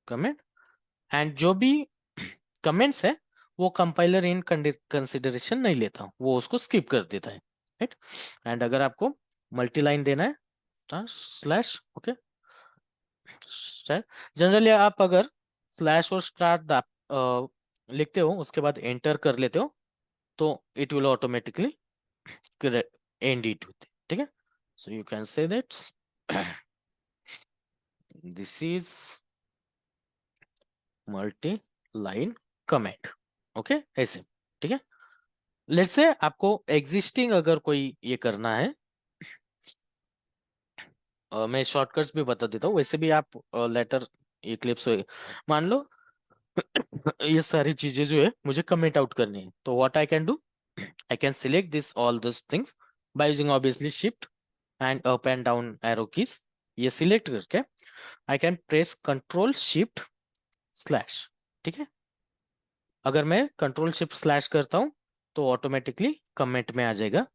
comment. And जो भी कमेंट्स है वो कंपाइलर इन कंसिडरेशन नहीं लेता, वो उसको स्किप कर देता है, राइट. एंड अगर आपको मल्टी लाइन देना है, स्लैश, ओके, जनरली आप अगर स्लैश और स्टार लिखते हो उसके बाद एंटर कर लेते हो तो it will automatically and it with, ठीक है. So you can say that this is multi line comment, okay, ऐसे, ठीक है. लेट्स से आपको एग्जिस्टिंग अगर कोई ये करना है, मैं शॉर्टकट्स भी बता देता हूँ, वैसे भी आप लेटर इक्लिप्स मान लो ये सारी चीजें जो है मुझे कमेंट आउट करनी है, तो what I can do, I can select this all this things by using obviously shift and up and down arrow keys. ये सिलेक्ट करके I can press control shift slash, ठीक है. अगर मैं कंट्रोल शिफ्ट स्लैश करता हूं तो ऑटोमेटिकली कमेंट में आ जाएगा.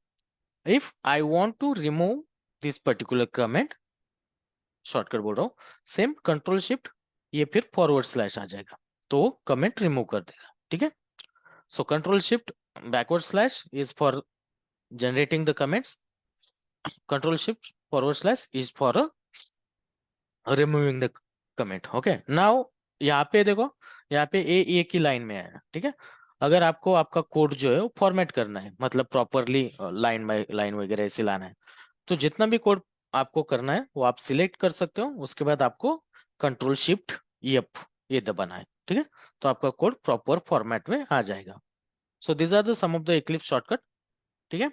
If I want to remove this particular comment, shortcut बोल रहा हूँ, सेम कंट्रोल शिफ्ट, ये फिर फॉरवर्ड स्लैश आ जाएगा तो कमेंट रिमूव कर देगा, ठीक है. So control shift backward slash is for generating the comments, control shift forward slash is for removing the comment, okay. now यहाँ पे देखो, यहाँ पे एक ही लाइन में है, ठीक है. अगर आपको आपका कोड जो है वो फॉर्मेट करना है, मतलब प्रॉपरली लाइन बाय लाइन वगैरह ऐसे लाना है, तो जितना भी कोड आपको करना है वो आप सिलेक्ट कर सकते हो, उसके बाद आपको कंट्रोल शिफ्ट एफ ये दबाना है, ठीक है. तो आपका कोड प्रॉपर फॉर्मेट में आ जाएगा. So this are the some of the Eclipse shortcut, ठीक है.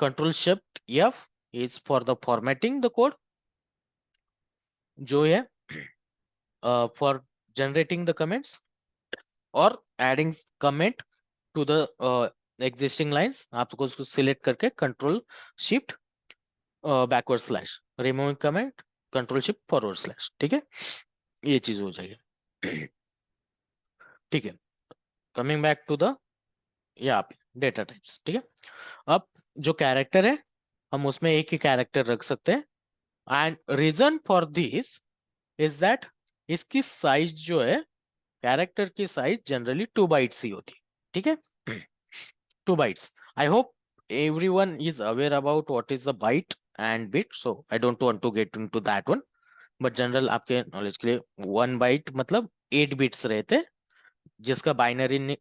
Control shift F is for the formatting the code, जो है फॉर जनरेटिंग द कमेंट्स और adding comment to the existing lines. आपको उसको सिलेक्ट करके control shift backward slash removing comment, control shift forward slash, ठीक है, ये चीज हो जाएगी. ठीक है. कमिंग बैक टू द यहाँ पे डेटा टाइप्स, ठीक है. अब जो कैरेक्टर है हम उसमें एक ही कैरेक्टर रख सकते हैं. And reason for this is that इसकी साइज जो है, कैरेक्टर की साइज जनरली 2 बाइट्स ही होती है, ठीक है. 2 bytes. I hope everyone is aware about what is the byte and bit, so I don't want to get into that one, but general आपके नॉलेज के लिए 1 बाइट मतलब 8 बिट्स रहते, जिसका बाइनरी में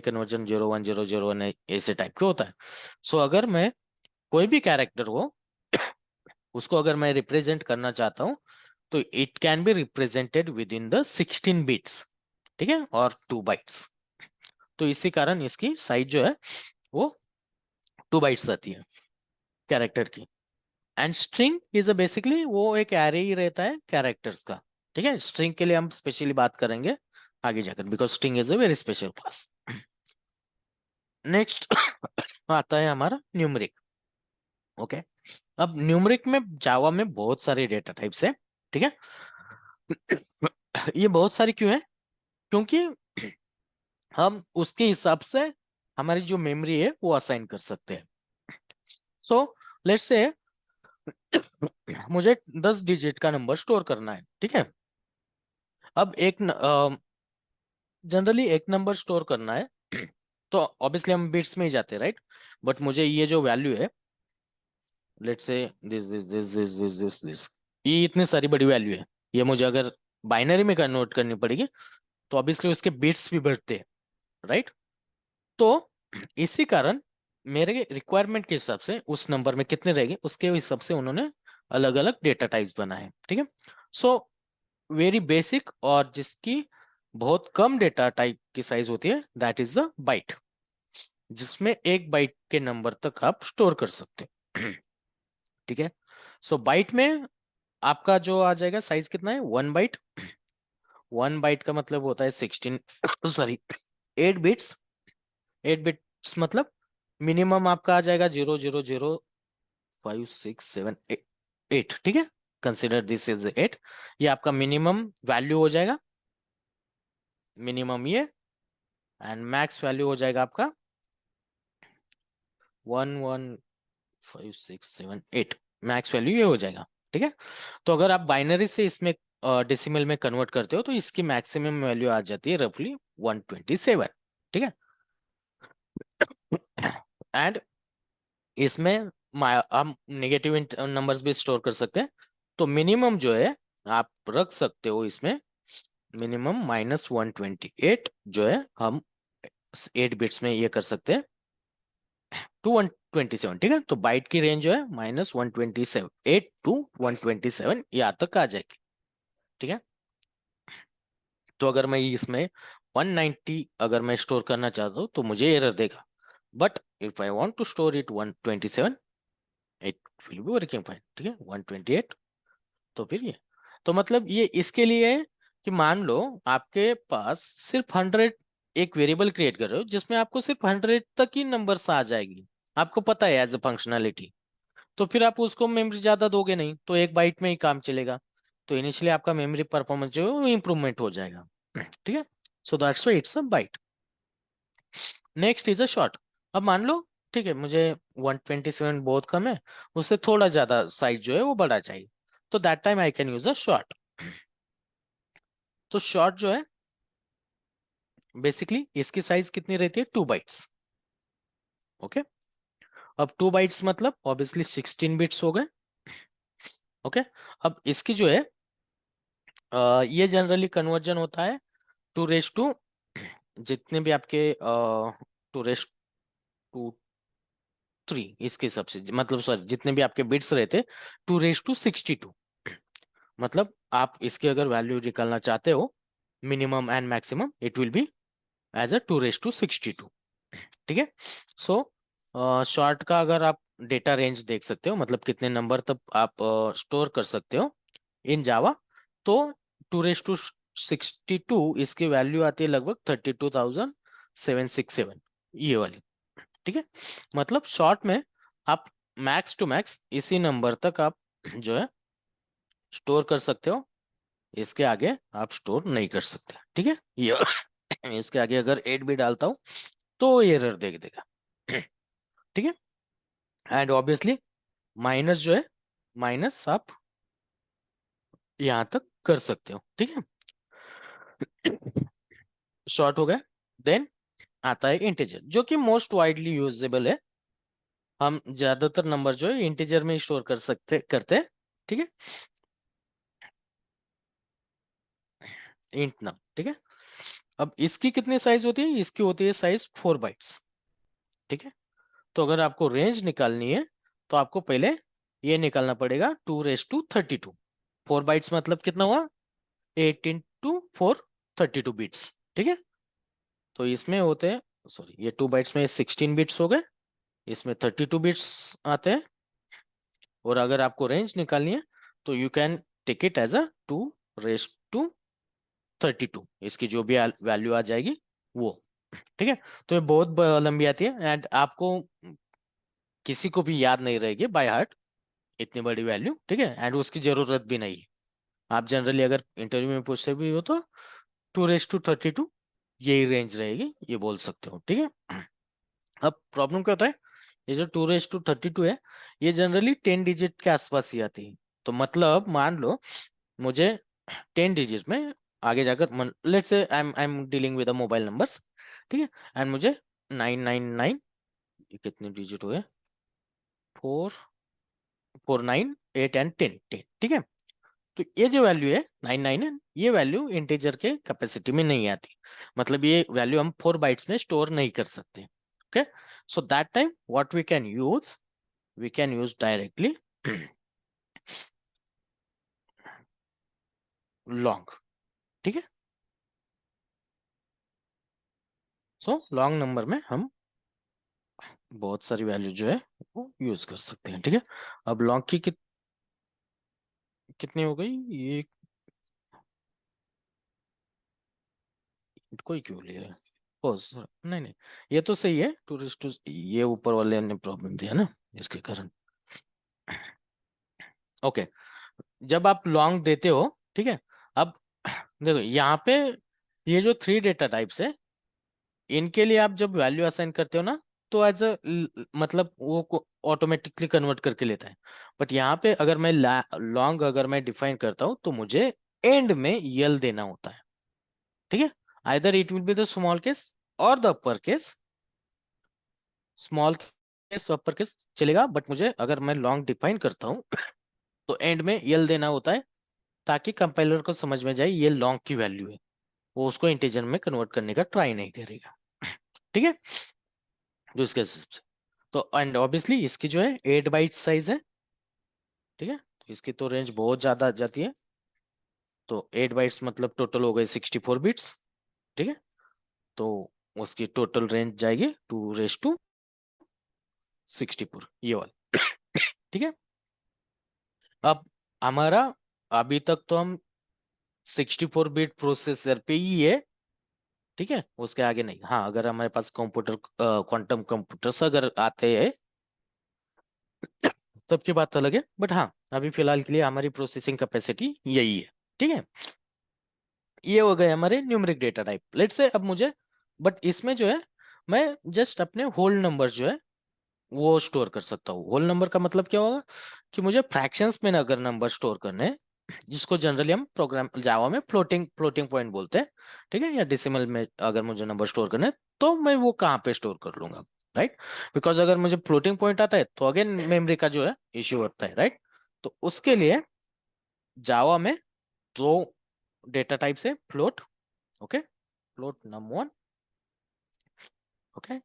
कन्वर्जन 010001 ऐसे टाइप के होता है. सो अगर मैं कोई भी कैरेक्टर हो उसको अगर मैं रिप्रेजेंट करना चाहता हूँ तो it can be represented with in the 16 bits, ठीक है, और 2 बाइट्स. तो इसी कारण इसकी साइज जो है वो 2 बाइट्स आती है कैरेक्टर की. एंड स्ट्रिंग इज बेसिकली वो एक एरे ही रहता है कैरेक्टर्स का, ठीक है. स्ट्रिंग के लिए हम स्पेशली बात करेंगे आगे जाकर, because string is a very special class. Next आता है हमारा न्यूमरिक, ओके. अब न्यूमरिक में जावा में बहुत सारे डेटा टाइप्स है, ठीक है. ये बहुत सारी क्यों है, क्योंकि हम उसके हिसाब से हमारी जो मेमोरी है वो असाइन कर सकते हैं. सो लेट्स से मुझे 10 डिजिट का नंबर स्टोर करना है, ठीक है. अब जनरली एक नंबर स्टोर करना है तो ऑब्वियसली हम बिट्स में ही जाते हैं, राइट. बट मुझे ये जो वैल्यू है, लेट्स से दिस, ये इतनी सारी बड़ी वैल्यू है, ये मुझे अगर बाइनरी में कन्वर्ट करनी पड़ेगी तो ऑब्वियसली उसके बिट्स भी बढ़ते हैं, राइट. तो इसी कारण मेरे रिक्वायरमेंट के हिसाब से उस नंबर में कितने रहेंगे उसके हिसाब से उन्होंने अलग अलग डेटा टाइप्स बनाए, ठीक है. सो वेरी बेसिक और जिसकी बहुत कम डेटा टाइप की साइज होती है दैट इज द बाइट, जिसमें एक बाइट के नंबर तक आप स्टोर कर सकते हैं. ठीक है. सो बाइट में आपका जो आ जाएगा साइज कितना है, 1 बाइट. 1 बाइट का मतलब होता है 16 सॉरी 8 बिट्स. 8 बिट्स मतलब मिनिमम आपका आ जाएगा 0005678, ठीक है. कंसिडर दिस इज 8, ये आपका मिनिमम वैल्यू हो जाएगा. मिनिमम ये, एंड मैक्स वैल्यू हो जाएगा आपका 11567 मैक्स वैल्यू ये हो जाएगा। ठीक है, तो अगर आप बाइनरी से इसमें डेसिमल में कन्वर्ट करते हो तो इसकी मैक्सिमम वैल्यू आ जाती है रफली 127। ठीक है, एंड इसमें हम नेगेटिव नंबर्स भी स्टोर कर सकते हैं। तो मिनिमम जो है आप रख सकते हो इसमें, मिनिमम -128 जो है हम 8 बिट्स में ये कर सकते हैं टू 127। ठीक है, तो बाइट की रेंज जो है -127 8 टू 127 यहाँ तक आ जाएगी। ठीक है, तो अगर मैं इसमें 190 अगर मैं स्टोर करना चाहता हूँ तो मुझे एरर देगा, but if I want to store it 127 it will be working fine. ठीक है, 128 तो फिर ये, तो मतलब ये इसके लिए है कि मान लो आपके पास सिर्फ 100, एक वेरिएबल क्रिएट कर रहे हो जिसमें आपको सिर्फ 100 तक ही नंबर्स आ जाएगी, आपको पता है एज अ फंक्शनैलिटी, तो फिर आप उसको मेमोरी ज्यादा दोगे नहीं, तो 1 बाइट में ही काम चलेगा, तो इनिशियली आपका मेमोरी परफॉर्मेंस जो है वो इम्प्रूवमेंट हो जाएगा। ठीक है, so that's why it's a byte. Next is a short. अब मान लो ठीक है मुझे 127 बहुत कम है, उससे थोड़ा ज्यादा साइज जो है वो बड़ा चाहिए, तो that time I can use a short. तो शॉर्ट जो है बेसिकली इसकी साइज कितनी रहती है, 2 बाइट्स। ओके, अब 2 बाइट्स मतलब ऑब्वियसली 16 बिट्स हो गए। ओके, अब इसकी जो है ये जनरली कन्वर्जन होता है टू रेस टू, जितने भी आपके 2 रेस टू 3 इसके हिसाब से, मतलब सॉरी जितने भी आपके बिट्स रहते 2 रेस टू 62, मतलब आप इसकी अगर वैल्यू निकालना चाहते हो minimum and maximum it will be as a 2 raise to 62। ठीक है, सो शॉर्ट का अगर आप डेटा रेंज देख सकते हो, मतलब कितने नंबर तक आप स्टोर कर सकते हो इन जावा, तो 2 रेस टू 62 इसकी वैल्यू आती है लगभग 32,767 ये वाली। ठीक है, मतलब शॉर्ट में आप मैक्स टू मैक्स इसी नंबर तक आप जो है स्टोर कर सकते हो, इसके आगे आप स्टोर नहीं कर सकते। ठीक है, ये इसके आगे अगर 8 भी डालता हूं तो एरर दे देगा। ठीक है, एंड ऑब्वियसली माइनस जो है, माइनस आप यहां तक कर सकते हो। ठीक है, शॉर्ट हो गया। देन आता है इंटीजर, जो कि मोस्ट वाइडली यूजेबल है, हम ज्यादातर नंबर जो है इंटीजर में स्टोर कर सकते करते हैं। ठीक है, इंट नम। ठीक है, अब इसकी कितनी साइज होती है, इसकी होती है साइज 4 बाइट्स। ठीक है, तो अगर आपको रेंज निकालनी है तो आपको पहले ये निकालना पड़ेगा 2 रेस टू 32। 4 बाइट्स मतलब कितना हुआ, 8 into 4 32 बिट्स। ठीक है, तो इसमें होते हैं, सॉरी ये 2 बाइट्स में 16 बिट्स हो गए, इसमें 32 बिट्स आते हैं, और अगर आपको रेंज निकालनी है तो you can take it as a 2 raise to 32, इसकी जो भी वैल्यू आ जाएगी वो। ठीक है, तो ये बहुत लंबी आती है एंड आपको किसी को भी याद नहीं रहेगी बाय हार्ट इतनी बड़ी वैल्यू। ठीक है, एंड उसकी जरूरत भी नहीं है, आप जनरली अगर इंटरव्यू में पूछते भी हो तो 2 रेस टू 32 यही रेंज रहेगी, ये बोल सकते हो। ठीक है, अब प्रॉब्लम क्या होता है, ये जो 2 रेस टू 32 है ये जनरली 10 डिजिट के आसपास ही आती है, तो मतलब मान लो मुझे 10 डिजिट में आगे जाकर, let's say I am dealing with mobile numbers. ठीक है, एंड मुझे 999, ये कितने डिजिट हुए, 4 4 9 8 एंड 10 10। ठीक है, तो ये जो वैल्यू है 99 है, ये वैल्यू इंटीजर के कैपेसिटी में नहीं आती, मतलब ये वैल्यू हम 4 बाइट्स में स्टोर नहीं कर सकते। Okay, so that time what we can use directly long. ठीक है, सो लॉन्ग नंबर में हम बहुत सारी वैल्यू जो है वो यूज कर सकते हैं। ठीक है, अब लॉन्ग की कितनी हो गई, ये कोई क्यों ले रहा है, नहीं नहीं, ये तो सही है, टूरिस्ट ये ऊपर वाले ने प्रॉब्लम दिया ना इसके कारण। ओके, जब आप लॉन्ग देते हो, ठीक है, अब देखो यहाँ पे ये जो 3 डेटा टाइप्स है, इनके लिए आप जब वैल्यू असाइन करते हो ना, तो एज अ मतलब वो ऑटोमेटिकली कन्वर्ट करके लेता है। बट यहाँ पे अगर मैं लॉन्ग अगर मैं डिफाइन करता हूँ तो मुझे एंड में यल देना होता है। ठीक है, either it will be the small case और the upper case. Small case upper case चलेगा, बट मुझे अगर मैं लॉन्ग डिफाइन करता हूँ तो एंड में यल देना होता है, ताकि कंपाइलर को समझ में जाए ये लॉन्ग की वैल्यू है, वो उसको इंटीजर में कन्वर्ट करने का ट्राई नहीं करेगा। ठीक है, जो इसके हिसाब से। तो एंड ऑब्वियसली इसकी जो है 8 बाइट साइज है। ठीक है, तो इसकी तो रेंज बहुत ज्यादा आ जाती है। तो 8 बाइट्स मतलब टोटल हो गए 64 बिट्स। ठीक है, तो उसकी टोटल रेंज जाएगी 2 रेज टू 64, ये वाला। ठीक है, अब हमारा अभी तक तो हम 64 बिट प्रोसेसर पे ही है। ठीक है, उसके आगे नहीं। हाँ, अगर हमारे पास कंप्यूटर क्वांटम कंप्यूटर्स अगर आते हैं तब की बात अलग है, बट हाँ अभी फिलहाल के लिए हमारी प्रोसेसिंग कैपेसिटी यही है। ठीक है, ये हो गए हमारे numeric data type. Let's say अब मुझे, बट इसमें जो है मैं जस्ट अपने होल नंबर जो है वो स्टोर कर सकता हूँ। होल नंबर का मतलब क्या होगा कि मुझे फ्रैक्शंस में अगर नंबर स्टोर करने हैं, जिसको जनरली हम प्रोग्राम जावा में फ्लोटिंग फ्लोटिंग पॉइंट बोलते हैं। ठीक है, या डेसिमल में अगर मुझे नंबर स्टोर करने हैं, तो मैं वो कहाँ पे स्टोर कर लूंगा, राइट। बिकॉज अगर मुझे फ्लोटिंग पॉइंट आता है तो अगेन मेमोरी का जो है इश्यू होता है, राइट। तो उसके लिए जावा में दो डेटा टाइप्स है, float, okay, float num1, okay,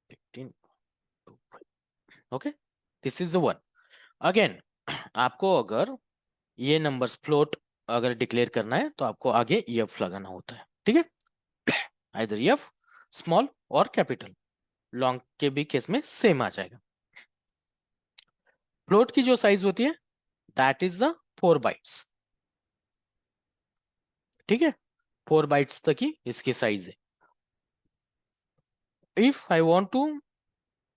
15, okay, this is the one. Again आपको अगर ये नंबर्स फ्लोट अगर डिक्लेयर करना है तो आपको आगे एफ लगाना होता है। ठीक है, आइदर एफ स्मॉल और कैपिटल, लॉन्ग के भी केस में सेम आ जाएगा। फ्लोट की जो साइज होती है दैट इज द 4 बाइट्स। ठीक है, 4 बाइट्स तक ही इसकी साइज है। If I want to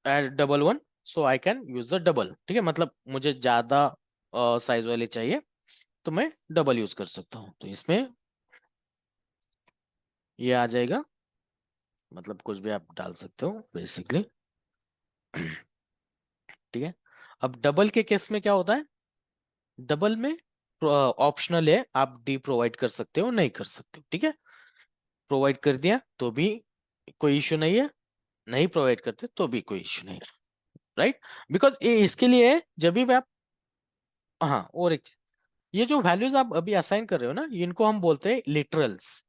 add double one, so I can use the double. ठीक है, मतलब मुझे ज्यादा साइज वाले चाहिए तो मैं डबल यूज कर सकता हूँ। तो इसमें ये आ जाएगा, मतलब कुछ भी आप डाल सकते हो बेसिकली। ठीक है, अब डबल के केस में क्या होता है, डबल में ऑप्शनल है, आप डी प्रोवाइड कर सकते हो नहीं कर सकते हो। ठीक है, प्रोवाइड कर दिया तो भी कोई इश्यू नहीं है, नहीं प्रोवाइड करते तो भी कोई इश्यू नहीं है, राइट। बिकॉज ये इसके लिए है जब भी आप, हाँ और एक चीज, ये जो वैल्यूज आप अभी असाइन कर रहे हो ना, इनको हम बोलते हैं लिटरल्स।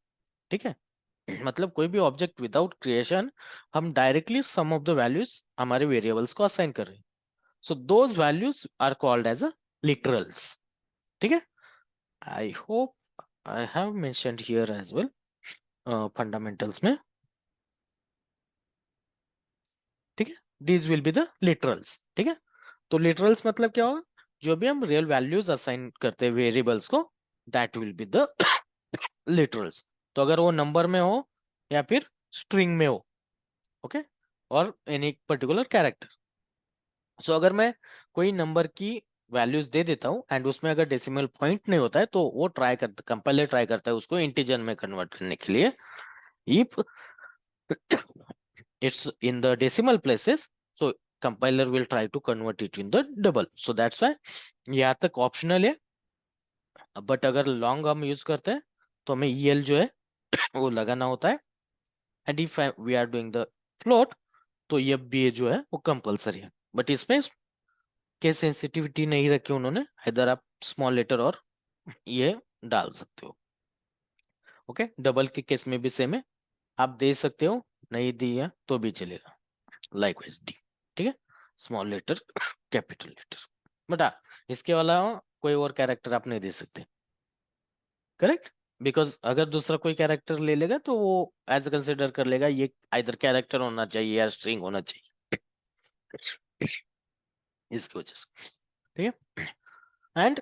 ठीक है, मतलब कोई भी ऑब्जेक्ट विदाउट क्रिएशन हम directly some of the values हमारे वेरिएबल्स को असाइन कर रहे हैं। So those values are called as a literals. ठीक है, I hope I have mentioned here as well fundamentals में। ठीक है, these will be the literals. ठीक है, तो लिटरल्स मतलब क्या होगा, जो भी हम रियल वैल्यूज असाइन करते हैं वेरिएबल्स को, that will be the literals. तो अगर वो नंबर में हो या फिर स्ट्रिंग में हो, ओके, और एनी पर्टिकुलर कैरेक्टर। सो अगर मैं कोई नंबर की वैल्यूज दे देता हूँ एंड उसमें अगर डेसिमल पॉइंट नहीं होता है, तो वो ट्राई करता, कंपाइलर ट्राई करता है उसको इंटीजर में कन्वर्ट करने के लिए। If it's in the decimal places, so compiler will try to convert it in the double. So that's why यहाँ तक ऑप्शनल है, बट अगर लॉन्ग हम यूज करते हैं तो हमें यल जो है वो लगाना होता है। And if we are doing the float तो ये भी जो है वो कंपलसरी है, बट इसमें केस सेंसिटिविटी नहीं रखी उन्होंने, इधर आप स्मॉल लेटर और ये डाल सकते हो। ओके, डबल के केस में भी सेम है, आप दे सकते हो, नहीं दिया तो भी चलेगा, लाइकवाइज डी। ठीक है, small letter capital letter, but हाँ इसके अलावा कोई और कैरेक्टर आप नहीं दे सकते, करेक्ट। बिकॉज अगर दूसरा कोई कैरेक्टर ले लेगा तो वो एज कंसिडर कर लेगा ये आइदर कैरेक्टर होना चाहिए या स्ट्रिंग होना चाहिए, इसकी वजह से। ठीक है, and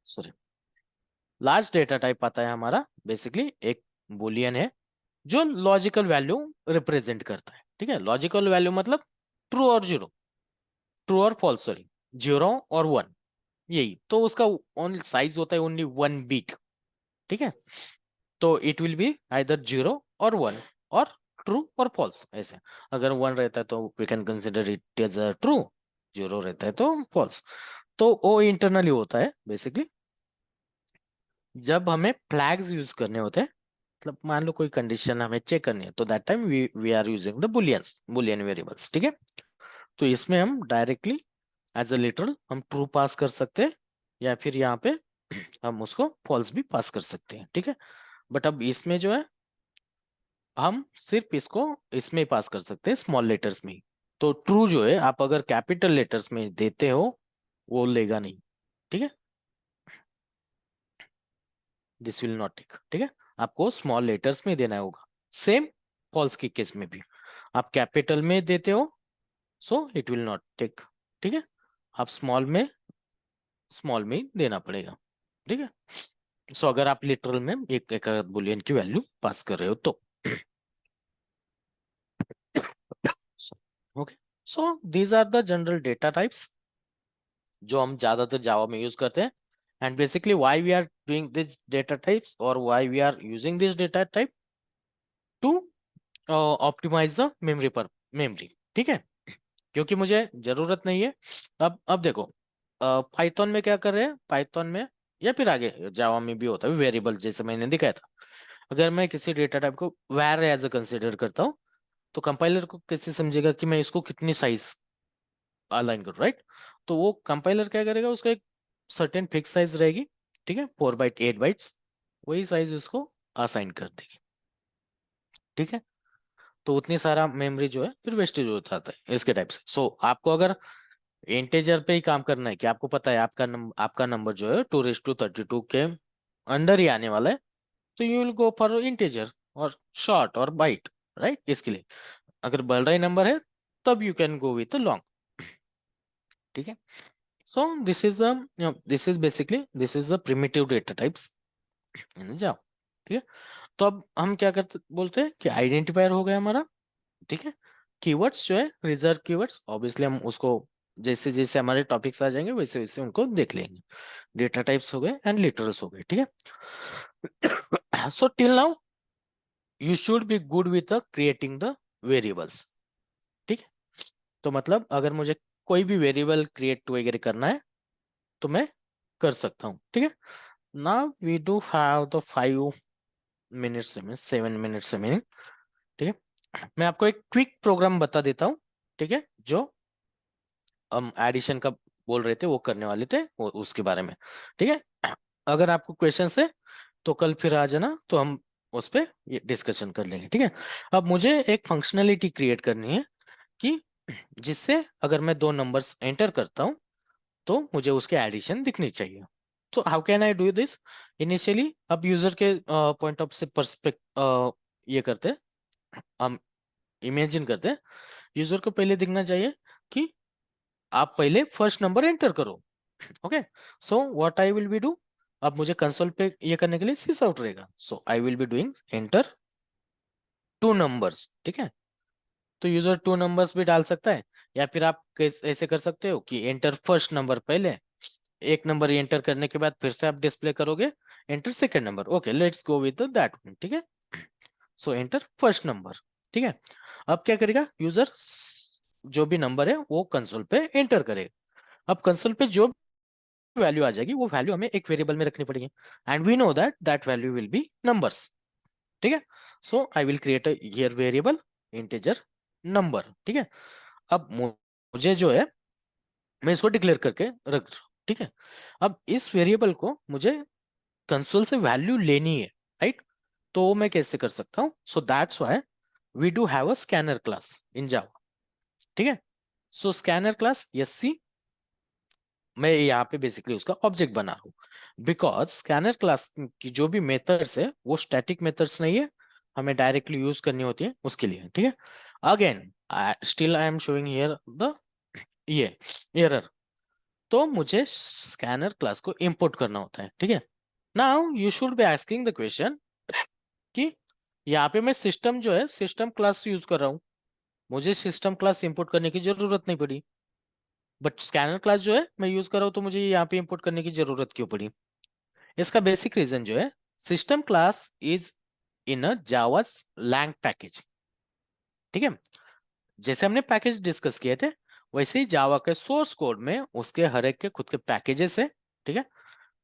sorry, last data type आता है हमारा बेसिकली एक बुलियन है जो लॉजिकल वैल्यू रिप्रेजेंट करता है। ठीक है, लॉजिकल वैल्यू मतलब ट्रू और जीरो, ट्रू और फॉल्स, सॉरी, 0 और 1, यही तो उसका ओनली साइज होता है, ओनली 1 बिट। ठीक है, तो इट विल बी आइदर 0 और 1 और ट्रू और फॉल्स ऐसे। अगर 1 रहता है तो we can consider it as a true, 0 रहता है तो फॉल्स। तो वो इंटरनली होता है बेसिकली जब हमें फ्लैग्स यूज करने होते हैं, मतलब मान लो कोई कंडीशन हमें चेक करनी है तो that time we are using the boolean variables, ठीक है। तो इसमें हम डायरेक्टली एज अ लिटरल हम ट्रू पास कर सकते हैं या फिर यहाँ पे हम उसको फॉल्स भी पास कर सकते हैं, ठीक है। बट अब इसमें जो है हम सिर्फ इसको इसमें ही पास कर सकते हैं स्मॉल लेटर्स में ही। तो ट्रू जो है आप अगर कैपिटल लेटर्स में देते हो वो लेगा नहीं, ठीक है, दिस विल नॉट टेक, ठीक है। आपको स्मॉल लेटर्स में देना होगा। सेम फॉल्स के केस में भी आप कैपिटल में देते हो so it will not take, ठीक है। आप स्मॉल में ही देना पड़ेगा, ठीक है। सो अगर आप लिटरल में एक एक बुलियन की वैल्यू पास कर रहे हो तो okay. So these are the general data types जो हम ज्यादातर जावा में यूज करते हैं। And basically why we are doing this data types और why we are using this data type to optimise the memory, ठीक है। क्योंकि मुझे जरूरत नहीं है। अब देखो पाइथन में क्या कर रहे हैं, पाइथन में या फिर आगे जावा में भी होता है वेरिएबल, जैसे मैंने दिखाया था। अगर मैं किसी डेटा टाइप को वैर एज अ कंसिडर करता हूँ तो कंपाइलर को कैसे समझेगा कि मैं इसको कितनी साइज अलाइन करूँ, राइट। तो वो कंपाइलर क्या करेगा, उसका एक सर्टेन फिक्स साइज रहेगी, ठीक है, 4 बाइट 8 बाइट्स, वही साइज उसको असाइन कर देगी, ठीक है। तो उतनी सारा मेमोरी जो है फिर वेस्टेज हो जाता है इसके टाइप से। सो आपको अगर इंटेजर पे ही काम करना है कि आपको पता है आपका नंबर जो है 2:32 के अंदर ही आने वाला है, तो you will go for integer और शॉर्ट और बाइट, राइट। इसके लिए अगर बढ़ रहा नंबर है तब you can go with long, ठीक है। So this is basically this is the primitive data types in Java, ठीक है। तो अब हम क्या करते बोलते हैं कि आइडेंटिफायर हो गया हमारा, ठीक है। कीवर्ड्स जो है रिजर्व कीवर्ड्स, ऑब्वियसली हम उसको जैसे जैसे हमारे टॉपिक्स आ जाएंगे वैसे वैसे उनको देख लेंगे। डेटा टाइप्स हो गए एंड लिटरल्स हो गए, ठीक है। So till now you should be good with creating the variables, ठीक है। तो मतलब अगर मुझे कोई भी वेरिएबल क्रिएट वगैरह करना है तो मैं कर सकता हूँ, ठीक है। Now we do have the 5 minutes में 7 मिनट्स में, ठीक है। मैं आपको एक क्विक प्रोग्राम बता देता हूँ, ठीक है, जो हम एडिशन का बोल रहे थे वो करने वाले थे वो उसके बारे में, ठीक है। अगर आपको क्वेश्चन है तो कल फिर आ जाना तो हम उस पर ये डिस्कशन कर लेंगे, ठीक है। अब मुझे एक फंक्शनलिटी क्रिएट करनी है कि जिससे अगर मैं दो नंबर्स एंटर करता हूँ तो मुझे उसके एडिशन दिखनी चाहिए। तो how can I do this initially. अब यूजर के पॉइंट ऑफ से परस्पेक्ट ये करते हैं, हम इमेजिन करते हैं यूजर को पहले दिखना चाहिए कि आप पहले फर्स्ट नंबर एंटर करो, okay. So what I will B do, अब मुझे कंसोल पे ये करने के लिए सिस आउट रहेगा, so I will be doing enter 2 numbers, ठीक है। तो यूजर 2 नंबर्स भी डाल सकता है या फिर आप ऐसे कर सकते हो कि एंटर फर्स्ट नंबर पहले, एक नंबर एंटर करने के बाद फिर से आप डिस्प्ले करोगे enter second number, okay let's go with that one, ठीक है। सो एंटर फर्स्ट नंबर, ठीक है। अब क्या करेगा यूजर, जो भी नंबर है वो कंसोल पे एंटर करेगा। अब कंसोल पे जो वैल्यू आ जाएगी वो वैल्यू हमें एक वेरिएबल में रखनी पड़ेगी and we know that that value will be numbers, ठीक है। So I will create a here variable integer number, ठीक है। अब मुझे जो है मैं इसको डिक्लेयर करके रख रहा हूं, ठीक है। अब इस वेरिएबल को मुझे कंसोल से वैल्यू लेनी है, राइट। तो मैं कैसे कर सकता हूं, so that's why we do have a scanner class in Java, ठीक है। So scanner class yes see, मैं यहाँ पे बेसिकली उसका ऑब्जेक्ट बना रहा हूँ बिकॉज स्कैनर क्लास की जो भी मेथड्स है वो स्टैटिक मेथड्स नहीं है, हमें डायरेक्टली यूज करनी होती है उसके लिए, ठीक है। Again still I am showing here the ये एरर, तो मुझे स्कैनर क्लास को इंपोर्ट करना होता है, ठीक है। Now you should be asking the question कि यहाँ पे मैं सिस्टम जो है सिस्टम क्लास यूज कर रहा हूँ, मुझे सिस्टम क्लास इंपोर्ट करने की जरूरत नहीं पड़ी, बट स्कैनर क्लास जो है मैं यूज कर रहा हूँ तो मुझे यहाँ पे इंपोर्ट करने की जरूरत क्यों पड़ी। इसका बेसिक रीजन जो है system class is in a Java's lang package. ठीक है, जैसे हमने पैकेज डिस्कस किए थे वैसे ही जावा के सोर्स कोड में उसके हर एक के खुद के पैकेजेस है। ठीक है,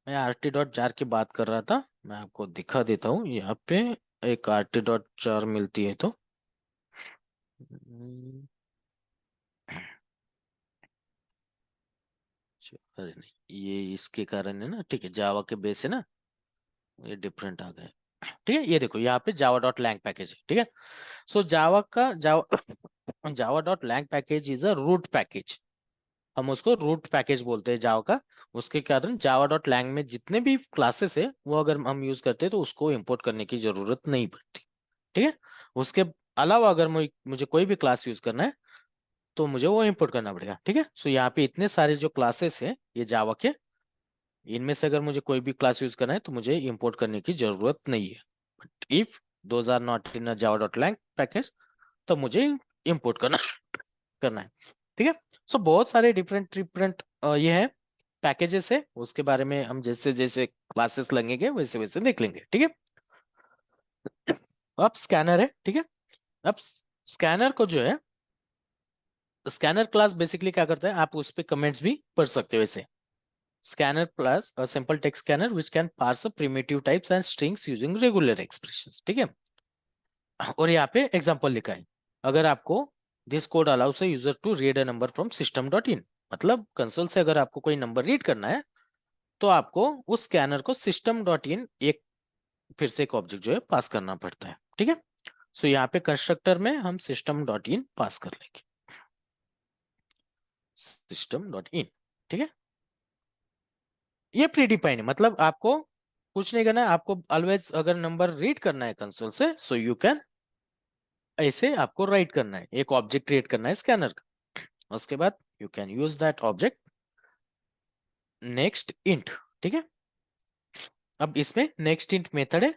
मैं rt.jar की बात कर रहा था, मैं आपको दिखा देता हूँ यहाँ पे। एक rt.jar मिलती है तो हम्म, अरे नहीं, ये इसके कारण है ना। ठीक है, जावा के बेस है ना, ये डिफरेंट आ गए। ठीक है, ये देखो यहाँ पे जावा डॉट लैंग पैकेज है। ठीक है, सो जावा का Java Java dot lang package is a root package. हम उसको रूट पैकेज बोलते हैं जावा का। उसके कारण जावा डॉट लैंग में जितने भी क्लासेस है वो अगर हम यूज करते हैं तो उसको इंपोर्ट करने की जरूरत नहीं पड़ती। ठीक है, उसके अलावा अगर मुझे कोई भी क्लास यूज करना है तो मुझे वो इंपोर्ट करना पड़ेगा। ठीक है, सो यहाँ पे इतने सारे जो क्लासेस हैं ये जावा के, इनमें से अगर मुझे कोई भी क्लास यूज करना है तो मुझे इंपोर्ट करने की जरूरत नहीं है। But if those are not in Java dot lang package तो मुझे इंपोर्ट करना करना है। ठीक है, सो बहुत सारे डिफरेंट डिफरेंट ये है पैकेजेस है, उसके बारे में हम जैसे जैसे क्लासेस लगेंगे वैसे वैसे देख लेंगे। ठीक है, अब स्कैनर है। ठीक है, अब स्कैनर को जो है, स्कैनर क्लास बेसिकली क्या करता है, आप उस पर कमेंट्स भी पढ़ सकते हो ऐसे। Scanner plus a simple text scanner which can parse a primitive types and strings using regular expressions. ठीक है, और यहाँ पे एग्जांपल लिखा है, अगर आपको this code allows a user to read a number from system dot in, मतलब कंसोल से अगर आपको कोई नंबर रीड करना है तो आपको उस स्कैनर को सिस्टम डॉट इन एक फिर से एक ऑब्जेक्ट जो है पास करना पड़ता है। ठीक है, सो यहाँ पे कंस्ट्रक्टर में हम सिस्टम डॉट इन पास कर लेंगे, सिस्टम डॉट इन। ठीक है, ये प्री डिफाइंड है, मतलब आपको कुछ नहीं करना है, आपको ऑलवेज अगर नंबर रीड करना है कंसोल से सो यू कैन, ऐसे आपको राइट करना है, एक ऑब्जेक्ट क्रिएट करना है स्कैनर का। उसके बाद you can use that object next int. ठीक है, अब इसमें नेक्स्ट इंट मेथड है,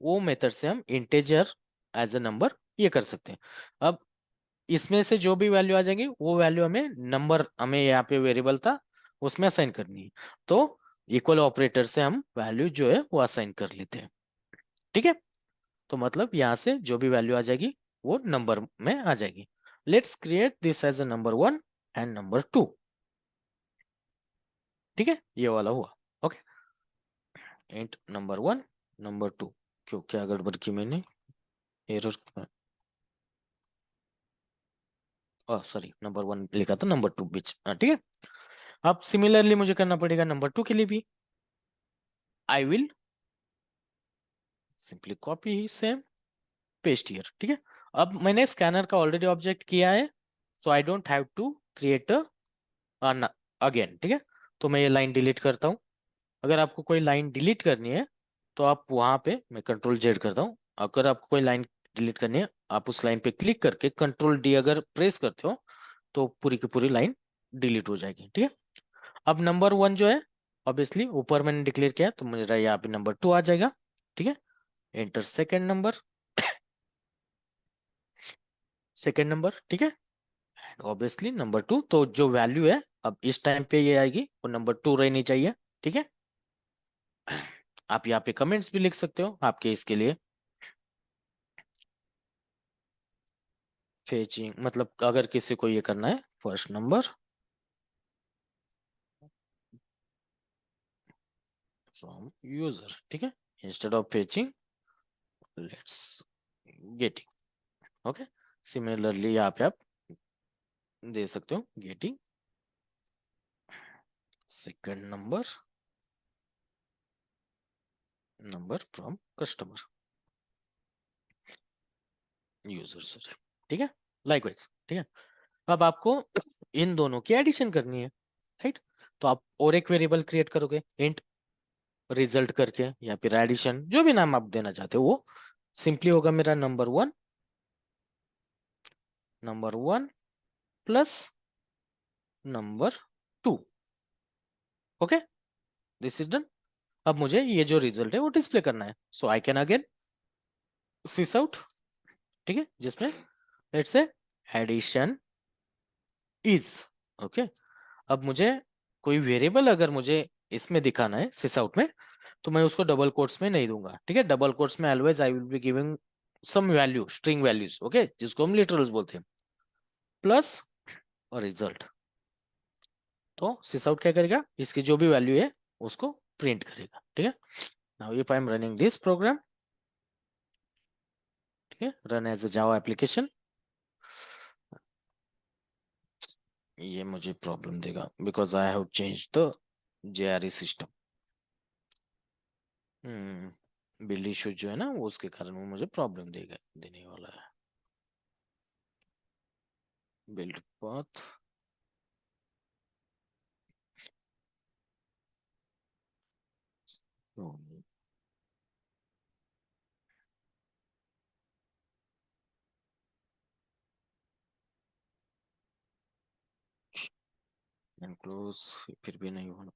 वो मेथड से हम इंटेजर एज अ नंबर ये कर सकते हैं। अब इसमें से जो भी वैल्यू आ जाएगी वो वैल्यू हमें नंबर, हमें यहाँ पे वेरिएबल था उसमें असाइन करनी है, तो इक्वल ऑपरेटर से हम वैल्यू जो है वो असाइन कर लेते हैं। ठीक है, तो मतलब यहाँ से जो भी वैल्यू आ जाएगी वो नंबर में आ जाएगी। Let's create this as a number 1 and number 2। ठीक है, ये वाला हुआ। ओके, इंट नंबर 1 नंबर 2, क्यों क्या गड़बड़ की मैंने, एरर, सॉरी नंबर 1 लिखा था नंबर 2 बीच। ठीक है, अब सिमिलरली मुझे करना पड़ेगा नंबर 2 के लिए भी। I will simply copy same paste here. ठीक है, अब मैंने स्कैनर का ऑलरेडी ऑब्जेक्ट किया है, so I don't have to create again. ठीक है, तो मैं ये लाइन डिलीट करता हूँ। अगर आपको कोई लाइन डिलीट करनी है तो आप वहां पे, मैं कंट्रोल जेड करता हूँ, अगर आपको कोई लाइन डिलीट करनी है आप उस लाइन पे क्लिक करके कंट्रोल डी अगर प्रेस करते हो तो पूरी की पूरी लाइन डिलीट हो जाएगी। ठीक है, अब नंबर 1 जो है ऑब्वियसली ऊपर मैंने डिक्लेयर किया तो मुझे यहाँ पे नंबर 2 आ जाएगा। ठीक है, enter second number, second number. ठीक है, एंड ऑब्वियसली नंबर 2, तो जो वैल्यू है अब इस टाइम पे ये आएगी वो नंबर 2 रहनी चाहिए। ठीक है, आप यहाँ पे कमेंट्स भी लिख सकते हो आपके इसके लिए। फेचिंग मतलब अगर किसी को ये करना है फर्स्ट नंबर फ्रॉम यूजर। ठीक है, instead of fetching let's getting. Okay, similarly यहाँ पे आप दे सकते हो getting second number, number from customer user, sorry. ठीक है, लाइकवाइज। ठीक है, अब आपको इन दोनों की एडिशन करनी है, राइट? तो आप और एक वेरिएबल क्रिएट करोगे इंट रिजल्ट करके, या फिर एडिशन, जो भी नाम आप देना चाहते हो वो सिंपली होगा मेरा number 1 plus number 2। Okay, this is done. अब मुझे ये जो रिजल्ट है वो डिस्प्ले करना है, so I can again sys out. ठीक है, जिसमें let's say addition is. Okay, अब मुझे कोई वेरिएबल अगर मुझे इसमें दिखाना है सिस आउट में तो मैं उसको डबल कोट्स में नहीं दूंगा, ठीक है। डबल कोट्स में always I will be giving some value, string values, okay, जिसको हम लिटरल्स बोलते हैं, प्लस और रिजल्ट। तो सिस आउट क्या करेगा, इसकी जो भी वैल्यू है उसको प्रिंट करेगा, ठीक है। Now if I am running this program, ठीक है, run as a Java application, ये मुझे प्रॉब्लम देगा because I have change the JRE system. Build issue जो है ना, वो उसके कारण वो मुझे प्रॉब्लम देगा, देने वाला है। बिल्ड पाथ, क्लोज, फिर भी नहीं होना।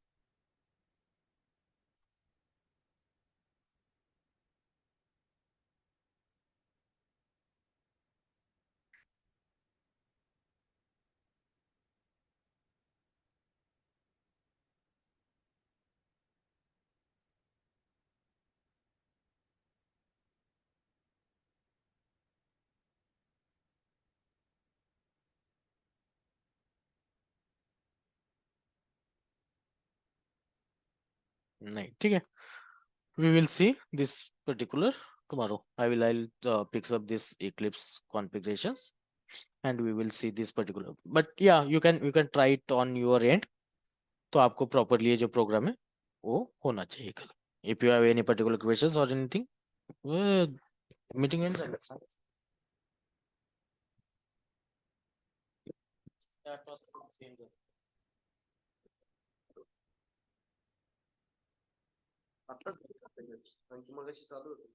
नहीं, ठीक है, we will see this particular tomorrow. I'll picks up this Eclipse configurations and we will see this particular, but yeah, you can try it on your end. तो आपको properly ये जो program है वो होना चाहिए कल। If you have any particular questions or anything, meeting ends at that was same. आता मगाशी चालू होतं